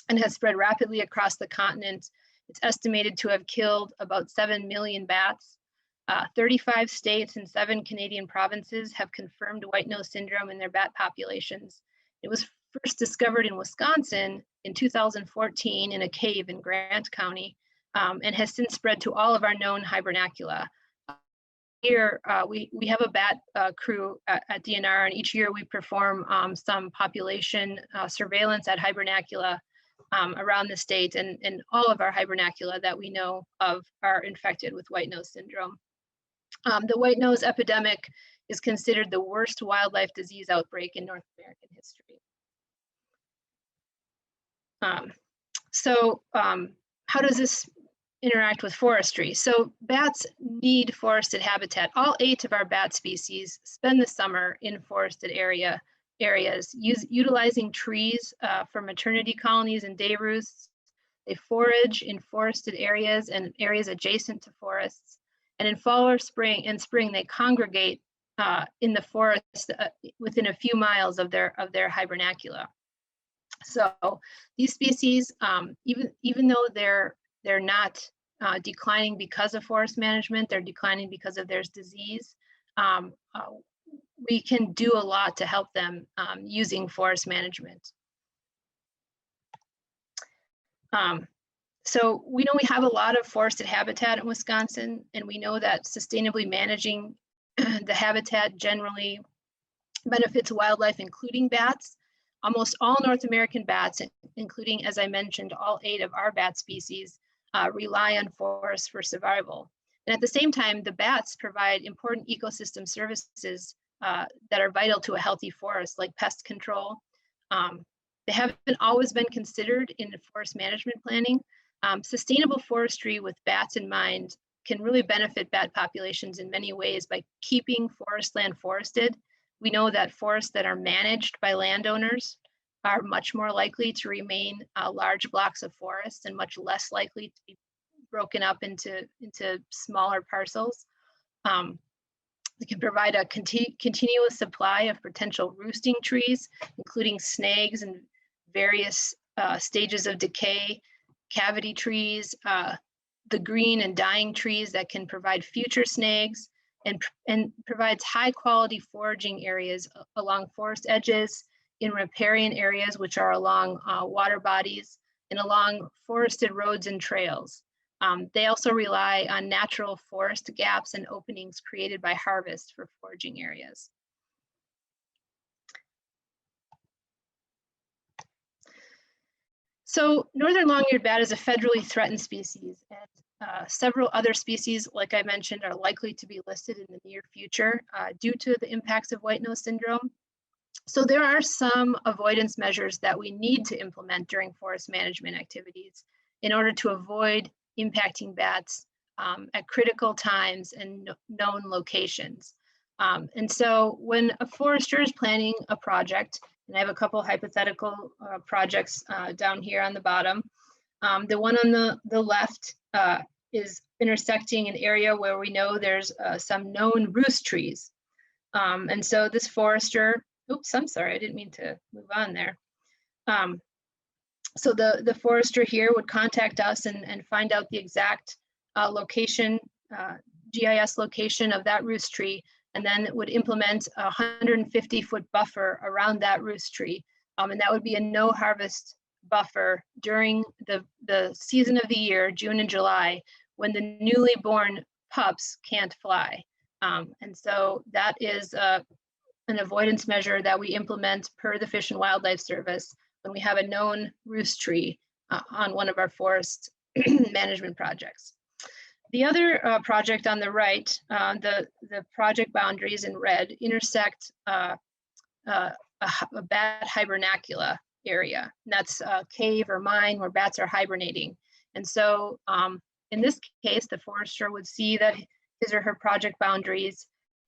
and has spread rapidly across the continent. It's estimated to have killed about 7 million bats. 35 states and 7 Canadian provinces have confirmed white nose syndrome in their bat populations. It was first discovered in Wisconsin in 2014 in a cave in Grant County, and has since spread to all of our known hibernacula. Here, we have a bat crew at DNR, and each year we perform some population surveillance at hibernacula around the state, and all of our hibernacula that we know of are infected with white nose syndrome. The white nose epidemic is considered the worst wildlife disease outbreak in North American history. How does this interact with forestry? So bats need forested habitat. All 8 of our bat species spend the summer in forested areas, utilizing trees for maternity colonies and day roosts. They forage in forested areas and areas adjacent to forests. And in fall or spring, they congregate in the forest within a few miles of their hibernacula. So these species, even though they're not declining because of forest management, they're declining because of their disease. We can do a lot to help them using forest management. So we know we have a lot of forested habitat in Wisconsin, and we know that sustainably managing the habitat generally benefits wildlife, including bats. Almost all North American bats, including, as I mentioned, all 8 of our bat species, rely on forests for survival. And at the same time, the bats provide important ecosystem services that are vital to a healthy forest, like pest control. They haven't always been considered in the forest management planning. Sustainable forestry with bats in mind can really benefit bat populations in many ways by keeping forest land forested. We know that forests that are managed by landowners are much more likely to remain large blocks of forest and much less likely to be broken up into smaller parcels. They can provide a continuous supply of potential roosting trees, including snags and various stages of decay, cavity trees, the green and dying trees that can provide future snags, and provides high quality foraging areas along forest edges, in riparian areas, which are along water bodies, and along forested roads and trails. They also rely on natural forest gaps and openings created by harvest for foraging areas. So northern long-eared bat is a federally threatened species, and several other species, like I mentioned, are likely to be listed in the near future due to the impacts of white nose syndrome. So there are some avoidance measures that we need to implement during forest management activities in order to avoid impacting bats at critical times and known locations. And so when a forester is planning a project, and I have a couple hypothetical projects down here on the bottom. The one on the left is intersecting an area where we know there's some known roost trees. And so this forester, oops, I'm sorry, I didn't mean to move on there. So the forester here would contact us and find out the exact location, GIS location of that roost tree, and then it would implement a 150-foot buffer around that roost tree. And that would be a no harvest buffer during the season of the year, June and July, when the newly born pups can't fly. And so that is an avoidance measure that we implement per the Fish and Wildlife Service when we have a known roost tree on one of our forest management projects. The other project on the right, the project boundaries in red intersect a bat hibernacula area. And that's a cave or mine where bats are hibernating. And so in this case, the forester would see that his or her project boundaries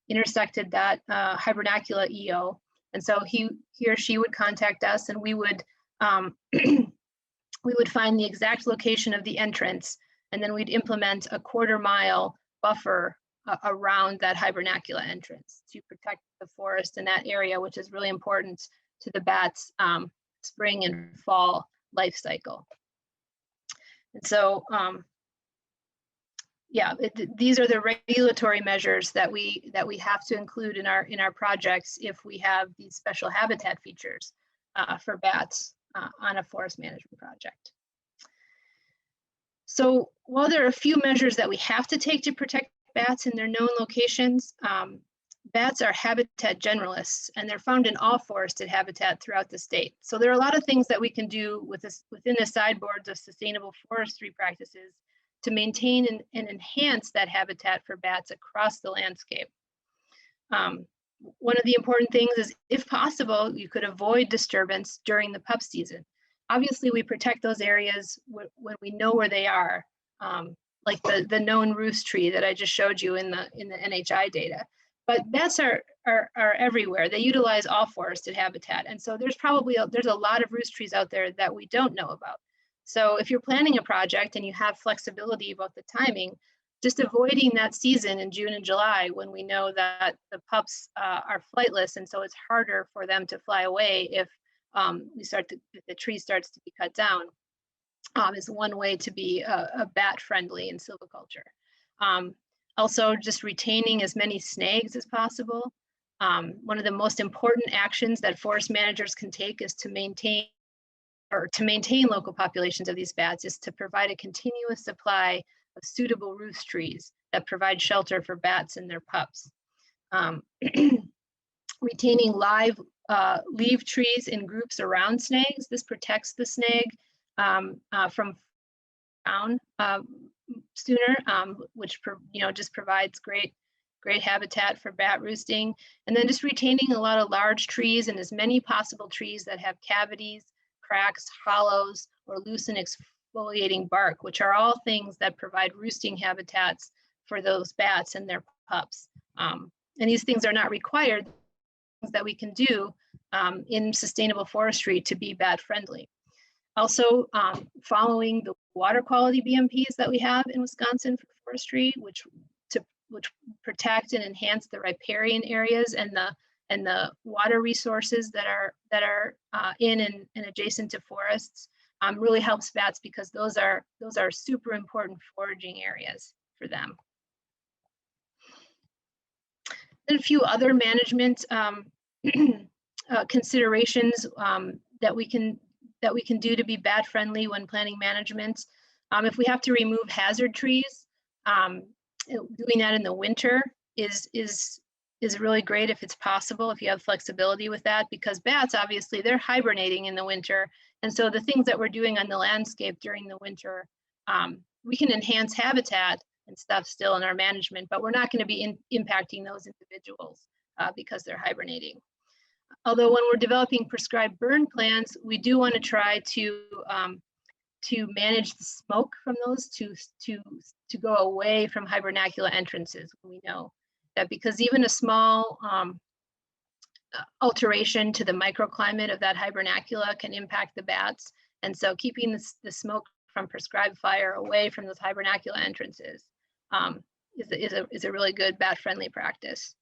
intersected that hibernacula EO. And so he or she would contact us, and we would we would find the exact location of the entrance, and then we'd implement a 1/4 mile buffer around that hibernacula entrance to protect the forest in that area, which is really important to the bats' spring and fall life cycle. And so, yeah, these are the regulatory measures that we have to include in our projects if we have these special habitat features for bats on a forest management project. So while there are a few measures that we have to take to protect bats in their known locations, bats are habitat generalists, and they're found in all forested habitat throughout the state. So there are a lot of things that we can do with this within the sideboards of sustainable forestry practices to maintain and enhance that habitat for bats across the landscape. One of the important things is, if possible, you could avoid disturbance during the pup season. Obviously, we protect those areas when we know where they are, like the known roost tree that I just showed you in the NHI data. But bats are everywhere. They utilize all forested habitat, and so there's a lot of roost trees out there that we don't know about. So if you're planning a project and you have flexibility about the timing, just avoiding that season in June and July when we know that the pups are flightless, and so it's harder for them to fly away if the tree starts to be cut down, is one way to be a bat friendly in silviculture. Also, just retaining as many snags as possible. One of the most important actions that forest managers can take is to maintain local populations of these bats is to provide a continuous supply of suitable roost trees that provide shelter for bats and their pups. Retaining live leaf trees in groups around snags. This protects the snag from down sooner, which just provides great habitat for bat roosting. And then just retaining a lot of large trees and as many possible trees that have cavities, cracks, hollows, or loose and exfoliating bark, which are all things that provide roosting habitats for those bats and their pups. And these things are not required, things that we can do in sustainable forestry to be bat friendly. Also, following the water quality BMPs that we have in Wisconsin for forestry, which protect and enhance the riparian areas and the water resources that are in and adjacent to forests, really helps bats, because those are super important foraging areas for them. And a few other management considerations that we can do to be bat friendly when planning management. If we have to remove hazard trees, doing that in the winter is really great if it's possible, if you have flexibility with that, because bats, obviously, they're hibernating in the winter. And so the things that we're doing on the landscape during the winter, we can enhance habitat and stuff still in our management, but we're not going to be impacting those individuals because they're hibernating. Although when we're developing prescribed burn plans, we do want to try to manage the smoke from those to go away from hibernacula entrances. We know that because even a small alteration to the microclimate of that hibernacula can impact the bats. And so keeping the smoke from prescribed fire away from those hibernacula entrances is a really good bat-friendly practice.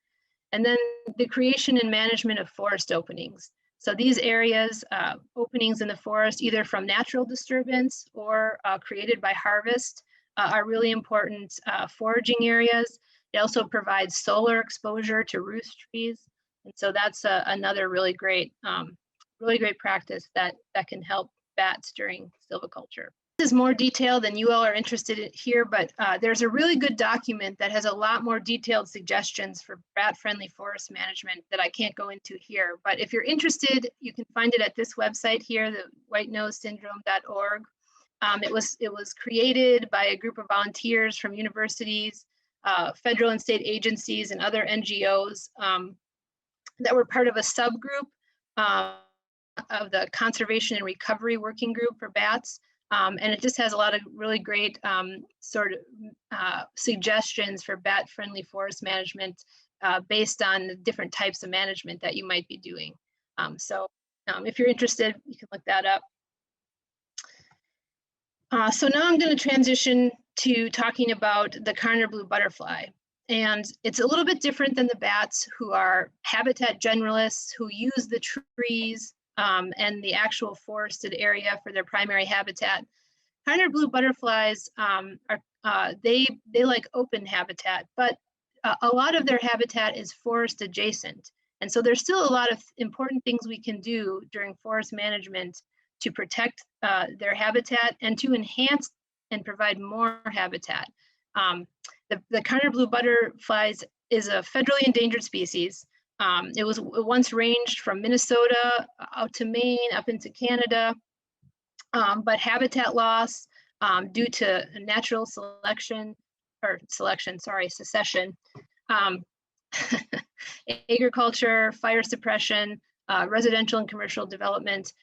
And then the creation and management of forest openings. So these areas, openings in the forest, either from natural disturbance or created by harvest, are really important foraging areas. They also provide solar exposure to roost trees. And so that's another really great practice that can help bats during silviculture. This is more detail than you all are interested in here, but there's a really good document that has a lot more detailed suggestions for bat-friendly forest management that I can't go into here. But if you're interested, you can find it at this website here, the whitenosesyndrome.org. It was created by a group of volunteers from universities, federal and state agencies, and other NGOs that were part of a subgroup of the Conservation and Recovery Working Group for bats. And it just has a lot of really great suggestions for bat-friendly forest management based on the different types of management that you might be doing. So if you're interested, you can look that up. So now I'm going to transition to talking about the Karner blue butterfly. And it's a little bit different than the bats, who are habitat generalists, who use the trees and the actual forested area for their primary habitat. Karner blue butterflies they like open habitat, but a lot of their habitat is forest adjacent. And so there's still a lot of important things we can do during forest management to protect their habitat and to enhance and provide more habitat. The Karner blue butterflies is a federally endangered species. It once ranged from Minnesota out to Maine, up into Canada, but habitat loss due to natural secession, agriculture, fire suppression, residential and commercial development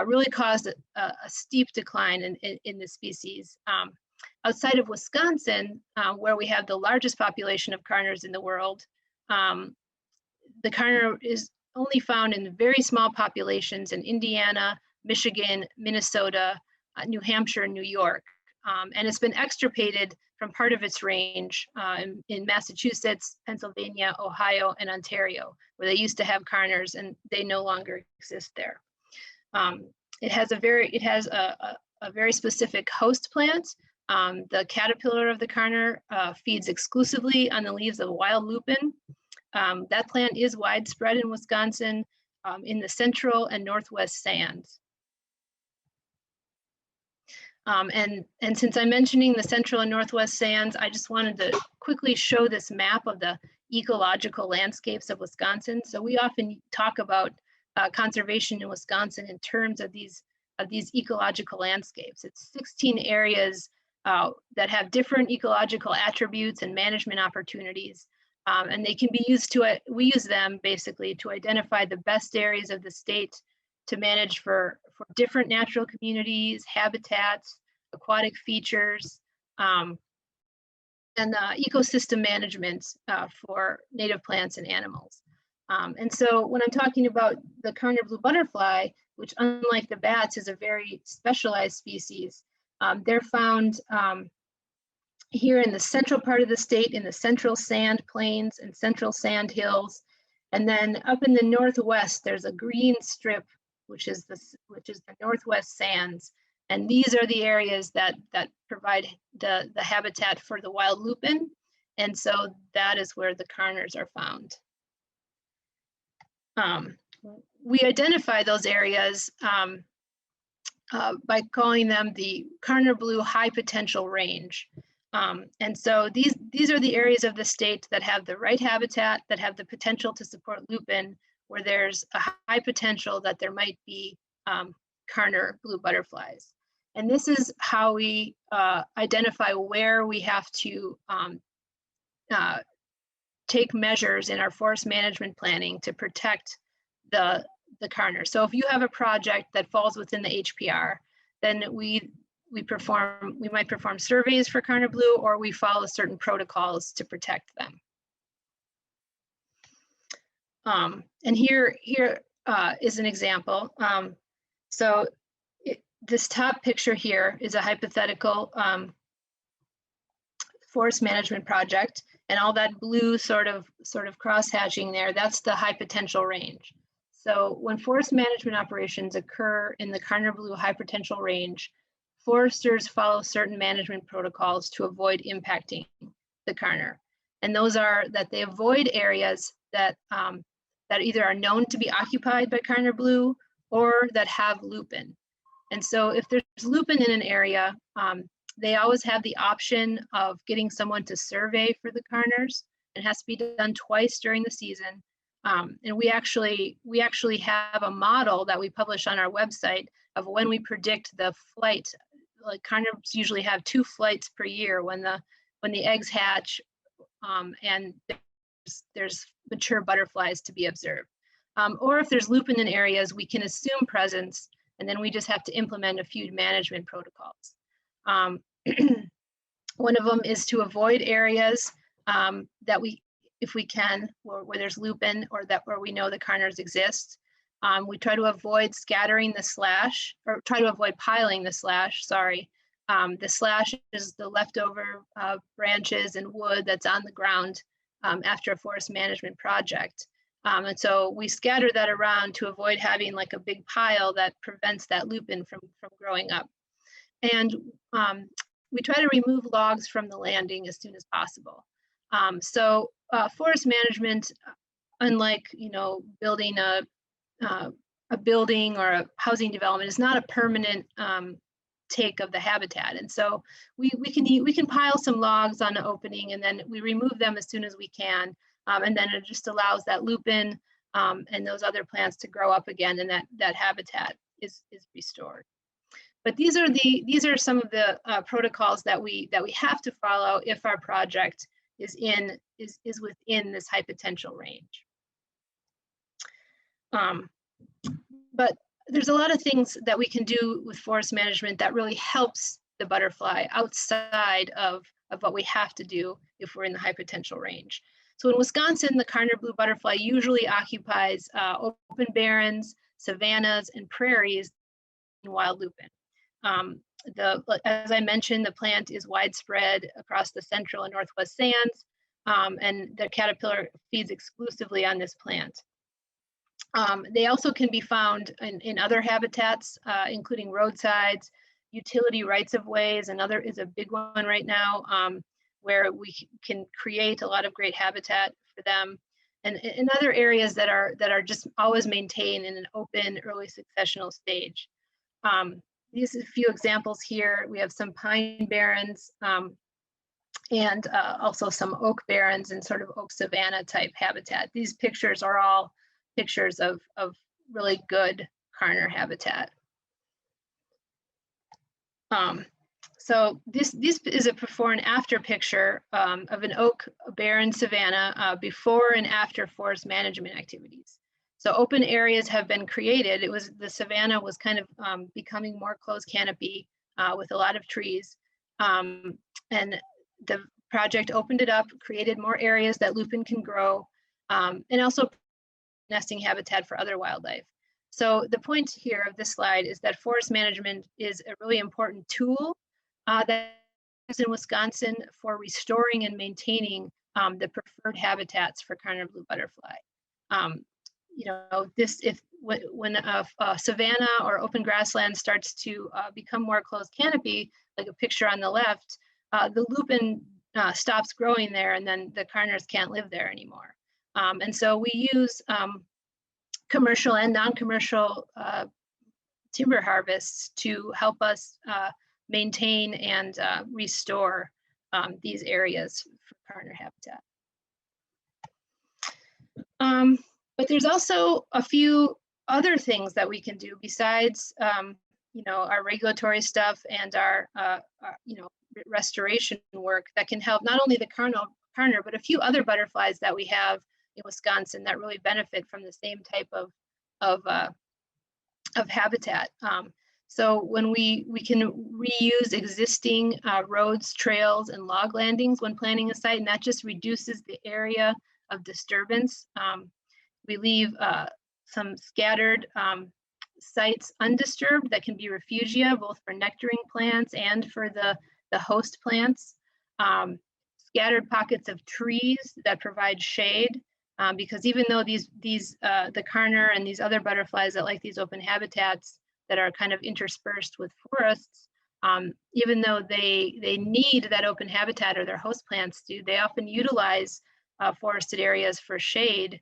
really caused a steep decline in the species. Outside of Wisconsin, where we have the largest population of Karners in the world, the Karner is only found in very small populations in Indiana, Michigan, Minnesota, New Hampshire, and New York. And it's been extirpated from part of its range in Massachusetts, Pennsylvania, Ohio, and Ontario, where they used to have Karners, and they no longer exist there. It has a very specific host plant. The caterpillar of the Karner feeds exclusively on the leaves of wild lupin. That plant is widespread in Wisconsin in the central and northwest sands. And since I'm mentioning the central and northwest sands, I just wanted to quickly show this map of the ecological landscapes of Wisconsin. So we often talk about conservation in Wisconsin in terms of these ecological landscapes. It's 16 areas that have different ecological attributes and management opportunities. And they can be used we use them basically to identify the best areas of the state to manage for different natural communities, habitats, aquatic features, and ecosystem management for native plants and animals. And so when I'm talking about the Karner blue butterfly, which unlike the bats is a very specialized species, they're found here in the central part of the state, in the central sand plains and central sand hills. And then up in the northwest, there's a green strip, which is the northwest sands. And these are the areas that provide the habitat for the wild lupin. And so that is where the Karners are found. We identify those areas by calling them the Karner blue high potential range. And so these are the areas of the state that have the right habitat, that have the potential to support lupin, where there's a high potential that there might be Karner blue butterflies. And this is how we identify where we have to take measures in our forest management planning to protect the Karner. So if you have a project that falls within the HPR, then we might perform surveys for Karner blue, or we follow certain protocols to protect them. And here is an example. So this top picture here is a hypothetical forest management project, and all that blue sort of cross hatching there, that's the high potential range. So when forest management operations occur in the Karner Blue high potential range, foresters follow certain management protocols to avoid impacting the Karner. And those are that they avoid areas that, that either are known to be occupied by Karner Blue or that have lupin. And so if there's lupin in an area, they always have the option of getting someone to survey for the Karners. It has to be done twice during the season. And we actually have a model that we publish on our website of when we predict the flight. Like Karners usually have 2 flights per year when the eggs hatch, and there's mature butterflies to be observed. Or if there's lupin in areas, we can assume presence, and then we just have to implement a few management protocols. One of them is to avoid areas that we, if we can, where there's lupin or where we know the Karners exist. We try to avoid scattering the slash, or try to avoid piling the slash, sorry. The slash is the leftover branches and wood that's on the ground after a forest management project. And so we scatter that around to avoid having like a big pile that prevents that lupin from growing up. And we try to remove logs from the landing as soon as possible. So forest management, unlike, you know, building a building or a housing development, is not a permanent take of the habitat. And so we can pile some logs on the opening, and then we remove them as soon as we can. And then it just allows that lupin and those other plants to grow up again, and that habitat is restored. But these are some of the protocols that we have to follow if our project is within this high potential range. But there's a lot of things that we can do with forest management that really helps the butterfly outside of what we have to do if we're in the high potential range. So in Wisconsin, the Karner blue butterfly usually occupies open barrens, savannas, and prairies in wild lupin. As I mentioned, the plant is widespread across the central and northwest sands, and the caterpillar feeds exclusively on this plant. They also can be found in other habitats, including roadsides, utility rights-of-ways. Another is a big one right now, where we can create a lot of great habitat for them, and in other areas that are just always maintained in an open early successional stage. These are a few examples here. We have some pine barrens and also some oak barrens and sort of oak savanna type habitat. These pictures are all pictures of really good Karner habitat. So this is a before and after picture of an oak barren savanna before and after forest management activities. So open areas have been created. The savanna was kind of becoming more closed canopy with a lot of trees. And the project opened it up, created more areas that lupin can grow, and also nesting habitat for other wildlife. So the point here of this slide is that forest management is a really important tool that is in Wisconsin for restoring and maintaining the preferred habitats for Karner blue butterfly. You know, when a savanna or open grassland starts to become more closed canopy, like a picture on the left, the lupin stops growing there, and then the Karners can't live there anymore. And so we use commercial and non-commercial timber harvests to help us maintain and restore these areas for Karner habitat. But there's also a few other things that we can do besides, you know, our regulatory stuff and our you know, restoration work that can help not only the Karner, but a few other butterflies that we have in Wisconsin that really benefit from the same type of habitat. So when we can reuse existing roads, trails, and log landings when planting a site, and that just reduces the area of disturbance. We leave some scattered sites undisturbed that can be refugia, both for nectaring plants and for the host plants. Scattered pockets of trees that provide shade because even though the Karner and these other butterflies that like these open habitats that are kind of interspersed with forests, even though they need that open habitat, or their host plants do, they often utilize forested areas for shade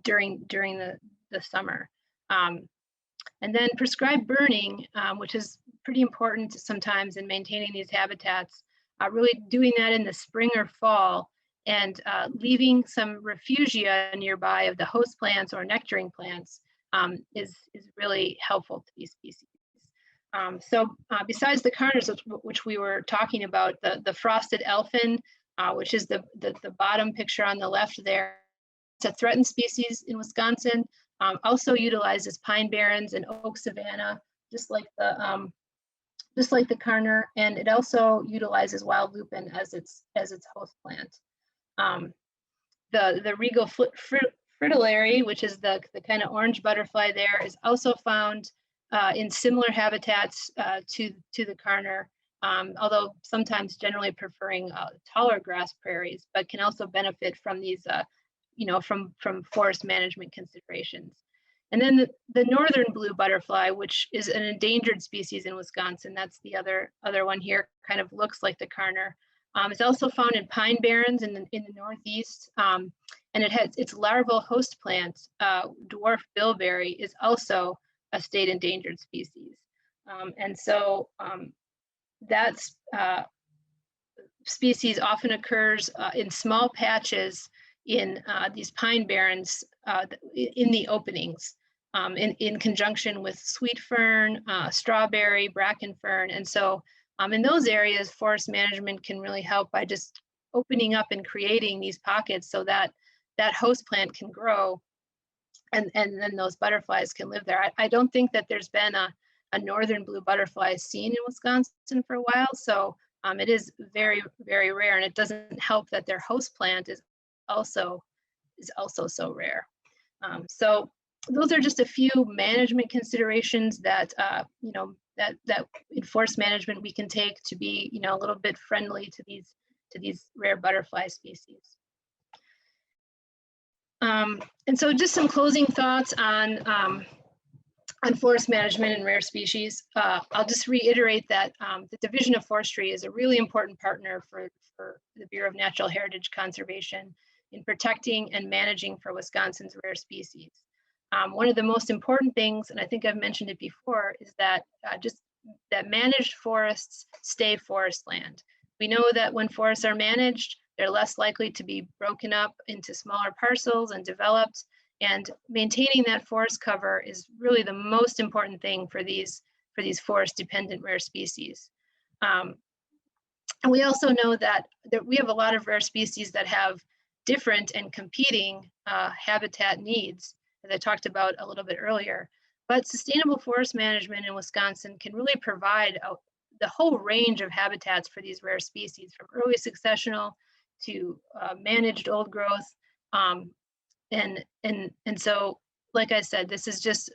during the summer. And then prescribed burning, which is pretty important sometimes in maintaining these habitats, really doing that in the spring or fall, and leaving some refugia nearby of the host plants or nectaring plants is really helpful to these species. So besides the Karners, which we were talking about, the frosted elfin, which is the bottom picture on the left there, it's a threatened species in Wisconsin. Also utilizes pine barrens and oak savanna, just like the Karner, and it also utilizes wild lupin as its host plant. The regal fritillary, which is the kind of orange butterfly there, is also found in similar habitats to the Karner, although sometimes generally preferring taller grass prairies, but can also benefit from these from forest management considerations. And then the northern blue butterfly, which is an endangered species in Wisconsin, that's the other one here, kind of looks like the Karner. It's also found in pine barrens in the Northeast, and it has its larval host plant, dwarf bilberry, is also a state endangered species. And so that species often occurs in small patches in these pine barrens in the openings, in conjunction with sweet fern, strawberry, bracken fern. And so in those areas, forest management can really help by just opening up and creating these pockets so that that host plant can grow, and then those butterflies can live there. I don't think that there's been a northern blue butterfly seen in Wisconsin for a while, so it is very, very rare, and it doesn't help that their host plant is also so rare. So those are just a few management considerations that that in forest management we can take to be a little bit friendly to these rare butterfly species. And so just some closing thoughts on forest management and rare species. I'll just reiterate that the Division of Forestry is a really important partner for the Bureau of Natural Heritage Conservation in protecting and managing for Wisconsin's rare species. One of the most important things, and I think I've mentioned it before, is that that managed forests stay forest land. We know that when forests are managed, they're less likely to be broken up into smaller parcels and developed, and maintaining that forest cover is really the most important thing for these forest-dependent rare species. And we also know that we have a lot of rare species that have different and competing habitat needs, as I talked about a little bit earlier. But sustainable forest management in Wisconsin can really provide the whole range of habitats for these rare species, from early successional to managed old growth. And so, like I said, this is just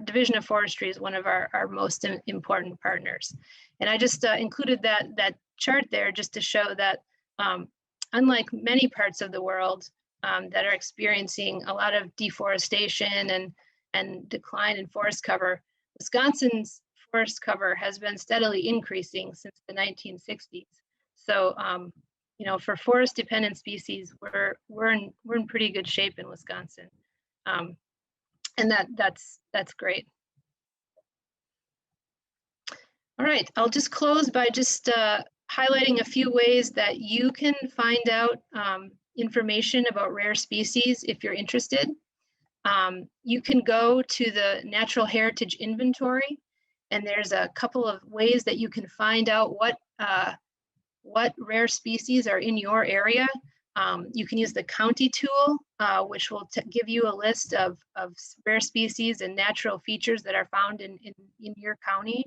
Division of Forestry is one of our most important partners. And I just included that chart there just to show that unlike many parts of the world that are experiencing a lot of deforestation and decline in forest cover, Wisconsin's forest cover has been steadily increasing since the 1960s. So, for forest-dependent species, we're in pretty good shape in Wisconsin, and that's great. All right, I'll just close by just highlighting a few ways that you can find out information about rare species if you're interested. You can go to the Natural Heritage Inventory, and there's a couple of ways that you can find out what rare species are in your area. You can use the county tool, which will give you a list of rare species and natural features that are found in your county,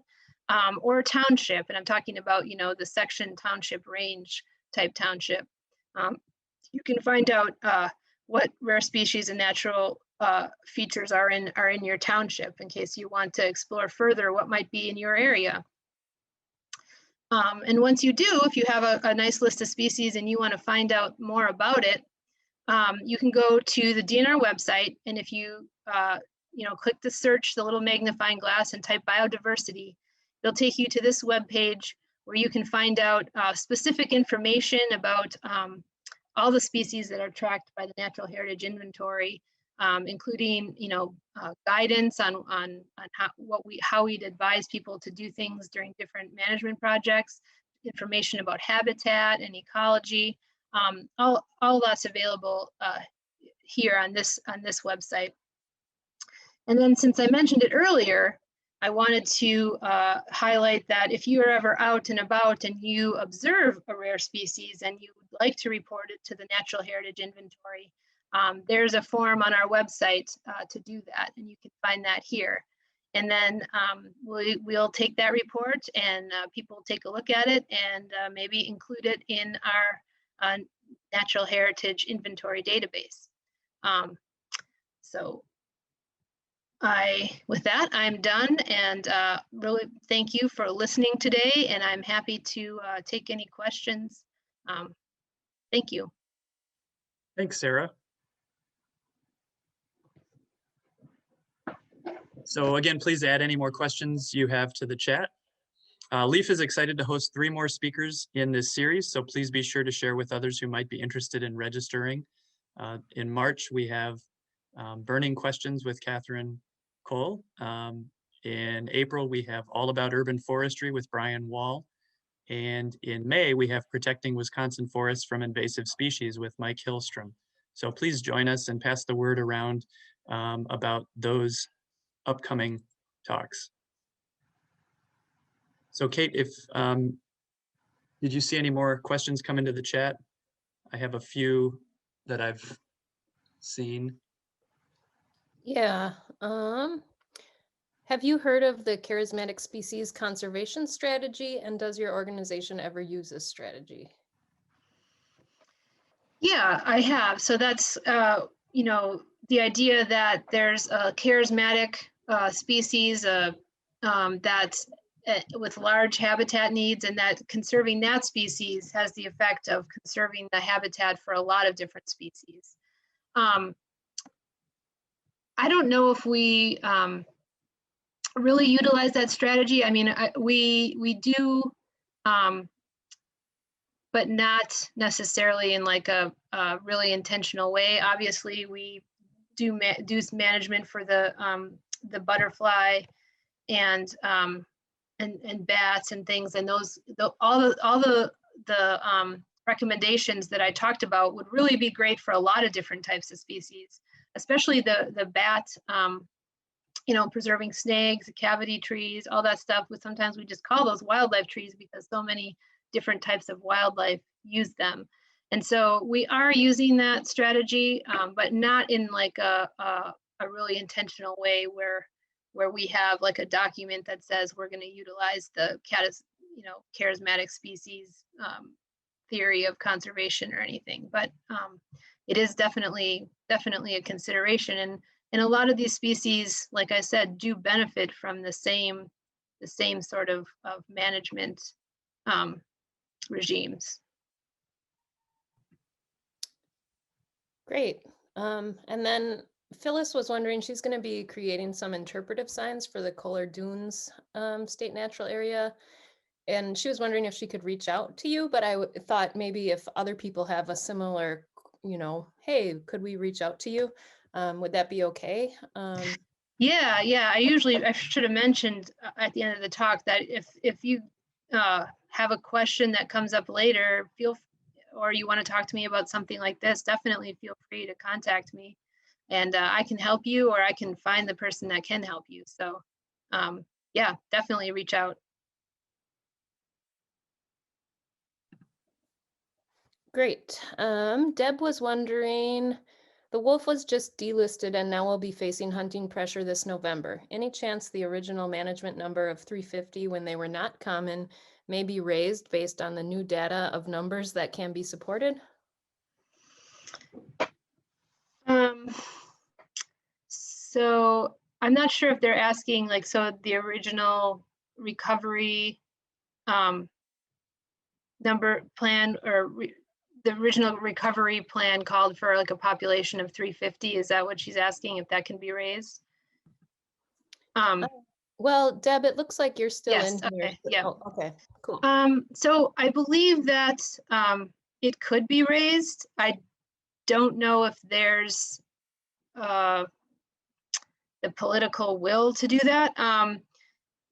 or township. And I'm talking about, the section township range type township. You can find out what rare species and natural features are in your township, in case you want to explore further what might be in your area. And once you do, if you have a nice list of species and you want to find out more about it, you can go to the DNR website, and if you click the search, the little magnifying glass, and type biodiversity, it'll take you to this web page where you can find out specific information about all the species that are tracked by the Natural Heritage Inventory, including guidance on how we'd advise people to do things during different management projects, information about habitat and ecology. All that's available here on this website. And then, since I mentioned it earlier, I wanted to highlight that if you are ever out and about and you observe a rare species and you would like to report it to the Natural Heritage Inventory, there's a form on our website to do that, and you can find that here. And then we'll take that report, and people take a look at it and maybe include it in our Natural Heritage Inventory database. With that, I'm done, and really thank you for listening today, and I'm happy to take any questions. Thank you. Thanks, Sarah. So again, please add any more questions you have to the chat. LEAF is excited to host 3 more speakers in this series, so please be sure to share with others who might be interested in registering. In March, we have Burning Questions with Catherine Cole. In April, we have All About Urban Forestry with Brian Wall. And in May, we have Protecting Wisconsin Forests from Invasive Species with Mike Hillstrom. So please join us and pass the word around about those upcoming talks. So Kate, did you see any more questions come into the chat? I have a few that I've seen. Yeah. Have you heard of the Charismatic Species Conservation Strategy, and does your organization ever use this strategy? Yeah, I have. So that's, the idea that there's a charismatic species that's with large habitat needs, and that conserving that species has the effect of conserving the habitat for a lot of different species. I don't know if we really utilize that strategy. I mean, we do, but not necessarily in like a really intentional way. Obviously, we do management for the butterfly and bats and things, and all the recommendations that I talked about would really be great for a lot of different types of species, especially the bat. Preserving snags, cavity trees, all that stuff. But sometimes we just call those wildlife trees because so many different types of wildlife use them. And so we are using that strategy, but not in like a really intentional way where we have like a document that says we're going to utilize the charismatic species theory of conservation or anything. But it is definitely a consideration. And a lot of these species, like I said, do benefit from the same sort of management regimes. Great. And then Phyllis was wondering, she's going to be creating some interpretive signs for the Kohler Dunes State Natural Area. And she was wondering if she could reach out to you, but I thought maybe if other people have a similar, hey, could we reach out to you? Would that be okay? Yeah. I should have mentioned at the end of the talk that if you have a question that comes up later, or you want to talk to me about something like this, definitely feel free to contact me, and I can help you, or I can find the person that can help you. So yeah, definitely reach out. Great. Deb was wondering, the wolf was just delisted and now will be facing hunting pressure this November. Any chance the original management number of 350 when they were not common may be raised based on the new data of numbers that can be supported? So I'm not sure if they're asking so the original recovery number plan, or the original recovery plan called for like a population of 350. Is that what she's asking, if that can be raised? Well, Deb, it looks like you're still Yes, in here. okay, yeah. Oh, okay, cool. So I believe that it could be raised. I don't know if there's the political will to do that.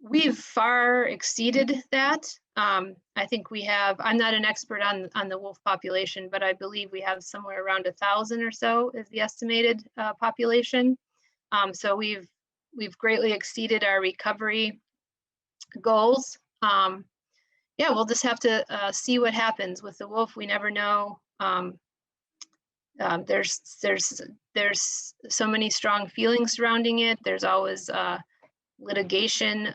We've far exceeded that. I think we have, I'm not an expert on the wolf population, but I believe we have somewhere around 1,000 or so is the estimated population. So we've greatly exceeded our recovery goals. Yeah, we'll just have to see what happens with the wolf. We never know. There's so many strong feelings surrounding it. There's always litigation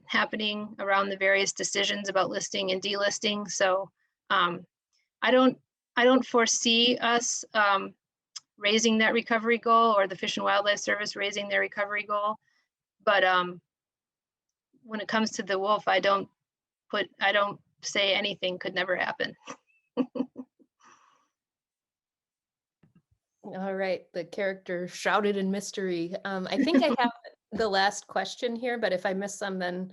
happening around the various decisions about listing and delisting. So I don't foresee us raising that recovery goal, or the Fish and Wildlife Service raising their recovery goal. But when it comes to the wolf, I don't say anything could never happen. All right, the character shrouded in mystery. I think I have the last question here, but if I miss some, then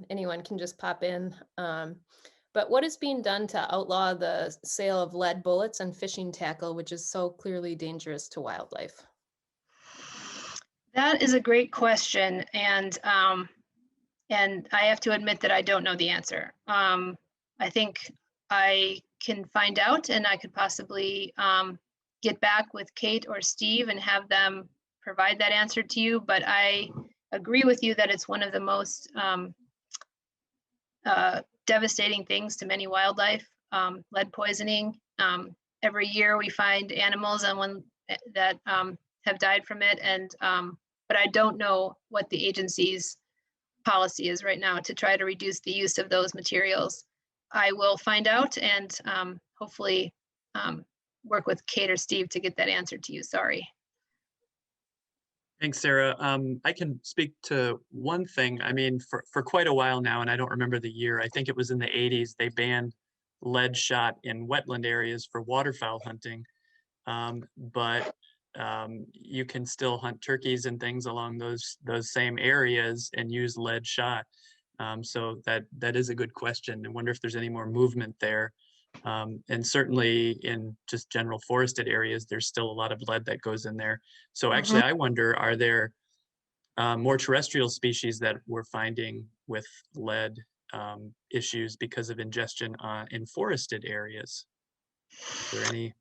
anyone can just pop in. But what is being done to outlaw the sale of lead bullets and fishing tackle, which is so clearly dangerous to wildlife? That is a great question, and I have to admit that I don't know the answer. I think I can find out, and I could possibly get back with Kate or Steve and have them provide that answer to you. But I agree with you that it's one of the most devastating things to many wildlife, lead poisoning. Every year we find animals and one that have died from it, and but I don't know what the agency's policy is right now to try to reduce the use of those materials. I will find out and hopefully work with Kate or Steve to get that answer to you. Sorry. Thanks, Sarah. I can speak to one thing. I mean, for quite a while now, and I don't remember the year, I think it was in the 80s, they banned lead shot in wetland areas for waterfowl hunting. But you can still hunt turkeys and things along those same areas and use lead shot. So that is a good question. I wonder if there's any more movement there. And certainly in just general forested areas, there's still a lot of lead that goes in there. So actually, I wonder, are there more terrestrial species that we're finding with lead issues because of ingestion in forested areas? Is there any?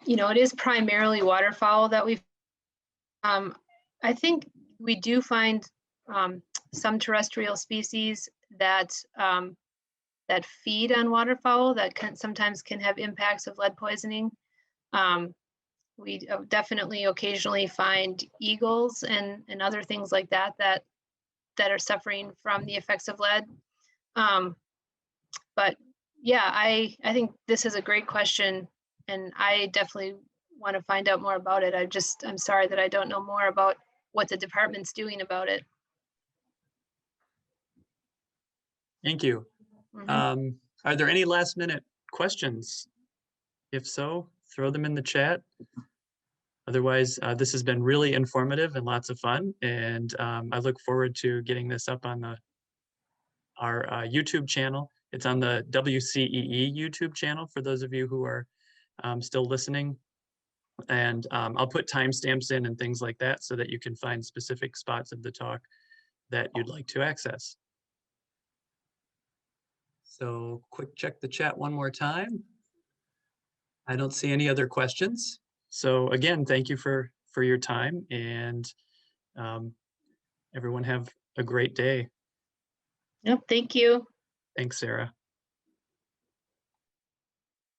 You know, it is primarily waterfowl that we've, I think we do find some terrestrial species that that feed on waterfowl that sometimes can have impacts of lead poisoning. We definitely occasionally find eagles and other things like that that are suffering from the effects of lead. But yeah, I think this is a great question, and I definitely want to find out more about it. I'm sorry that I don't know more about what the department's doing about it. Thank you. Are there any last minute questions? If so, throw them in the chat. Otherwise, this has been really informative and lots of fun. And I look forward to getting this up on our YouTube channel. It's on the WCEE YouTube channel for those of you who are still listening. And I'll put timestamps in and things like that so that you can find specific spots of the talk that you'd like to access. So quick check the chat one more time. I don't see any other questions. So again, thank you for your time, and everyone have a great day. Yep, thank you. Thanks, Sarah.